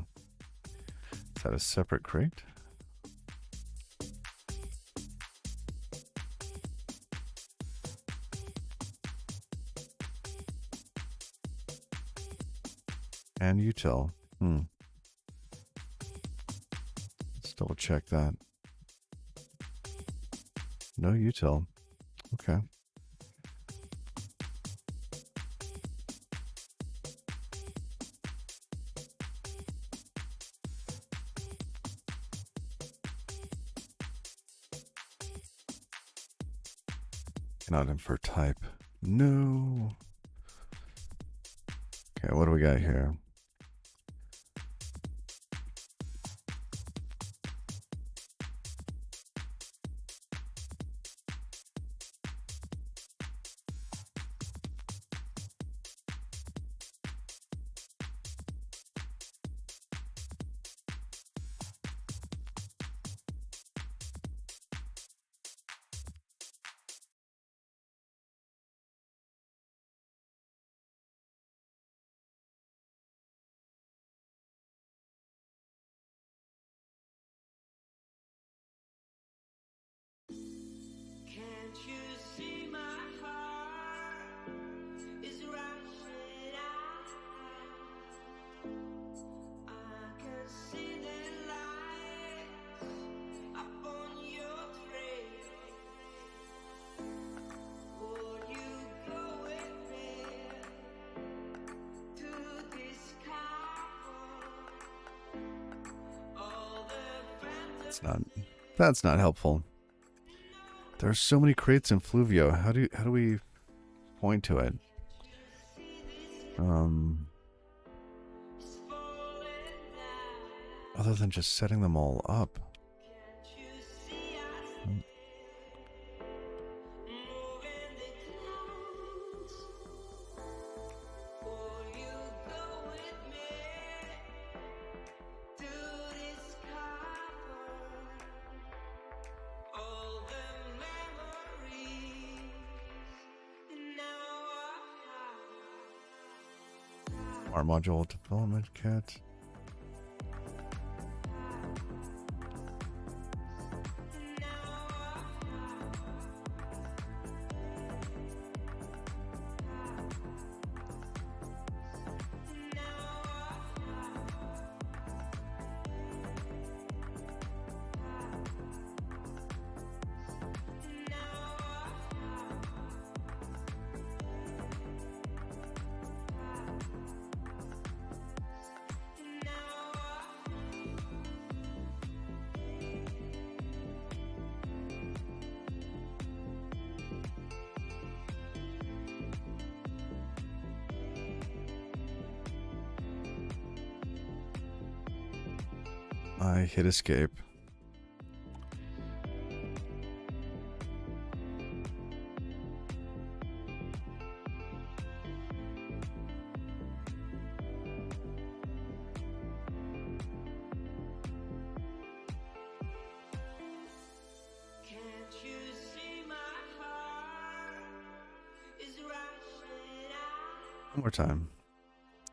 Is that a separate crate? And util. Let's double check that. No util. Okay. Cannot infer type. No. Okay, what do we got here? That's not helpful. There are so many crates in Fluvio. How do we point to it? Other than just setting them all up. Our module development kit. I hit escape. One more time.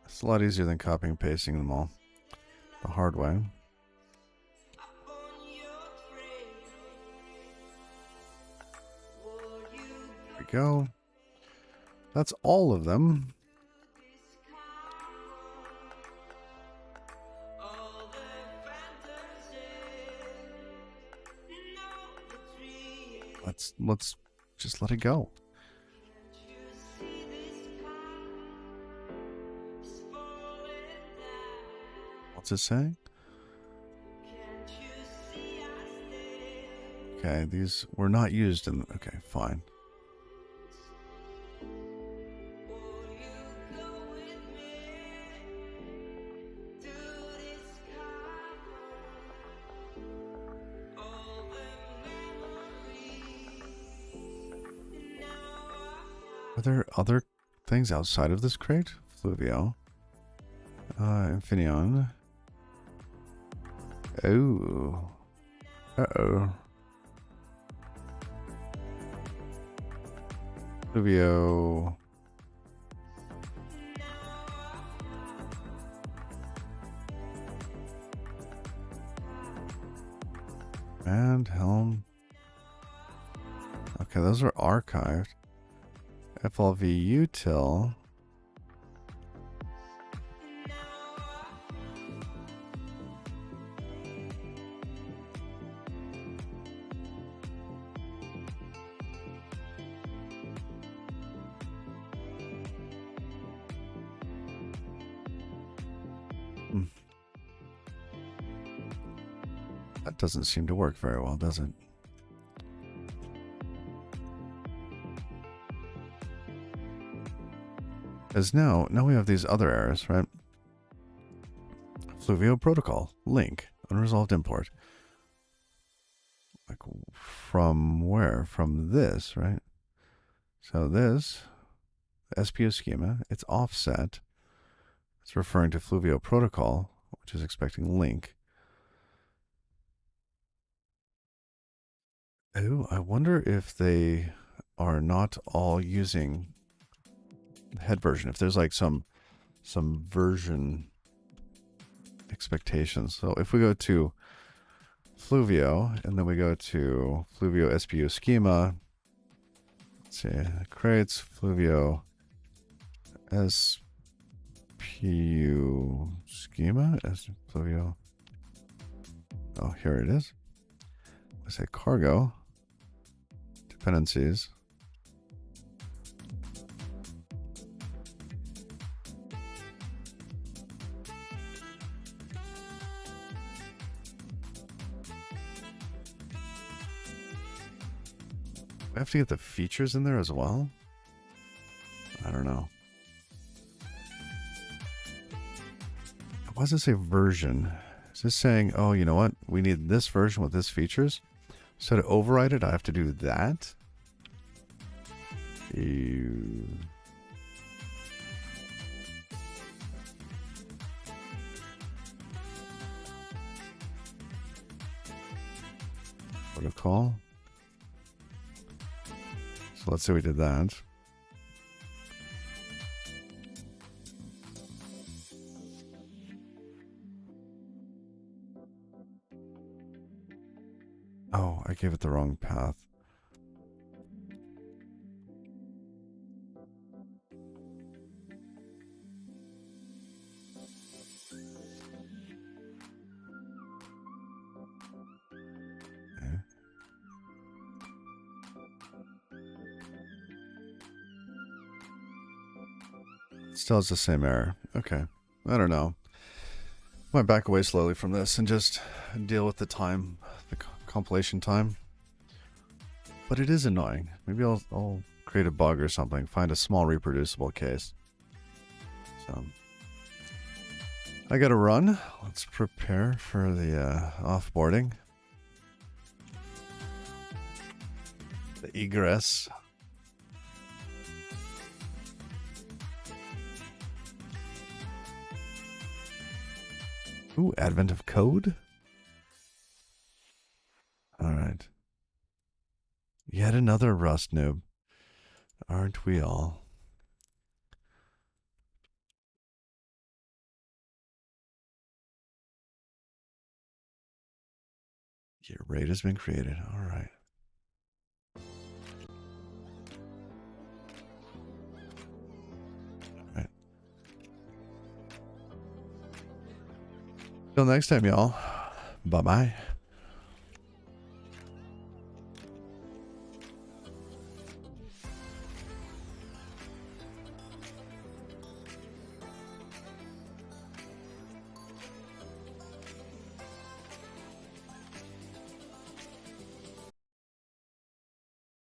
It's a lot easier than copying and pasting them all the hard way. There we go. That's all of them. Let's just let it go. What's it saying? Okay, these were not used in... Okay, fine. Are there other things outside of this crate? Fluvio. Infineon. Oh. Uh-oh. Fluvio. And Helm. Okay, those are archived. FLV util. That doesn't seem to work very well, does it? As now we have these other errors, right? Fluvio protocol, link, unresolved import. Like from where? From this, right? So this, the SPO schema, it's offset. It's referring to Fluvio protocol, which is expecting link. Oh, I wonder if they are not all using the head version. If there's like some version expectations. So if we go to Fluvio and then we go to Fluvio SPO schema, Let's see. Crates, Fluvio, SPU schema, Fluvio. Oh, here it is. Let's say cargo, dependencies. I have to get the features in there as well? I don't know. Why does it say version? Is this saying, oh, you know what? We need this version with this features? So to override it, I have to do that? Ew. Protocol. So let's say we did that. Oh, I gave it the wrong path. Okay. Still has the same error. Okay. I don't know. Might back away slowly from this and just deal with the time, the compilation time. But it is annoying. Maybe I'll create a bug or something. Find a small reproducible case. So I gotta run. Let's prepare for the offboarding. The egress. Ooh, advent of code? Alright. Yet another Rust noob. Aren't we all? Your raid has been created. Alright. Alright. Till next time, y'all. Bye-bye.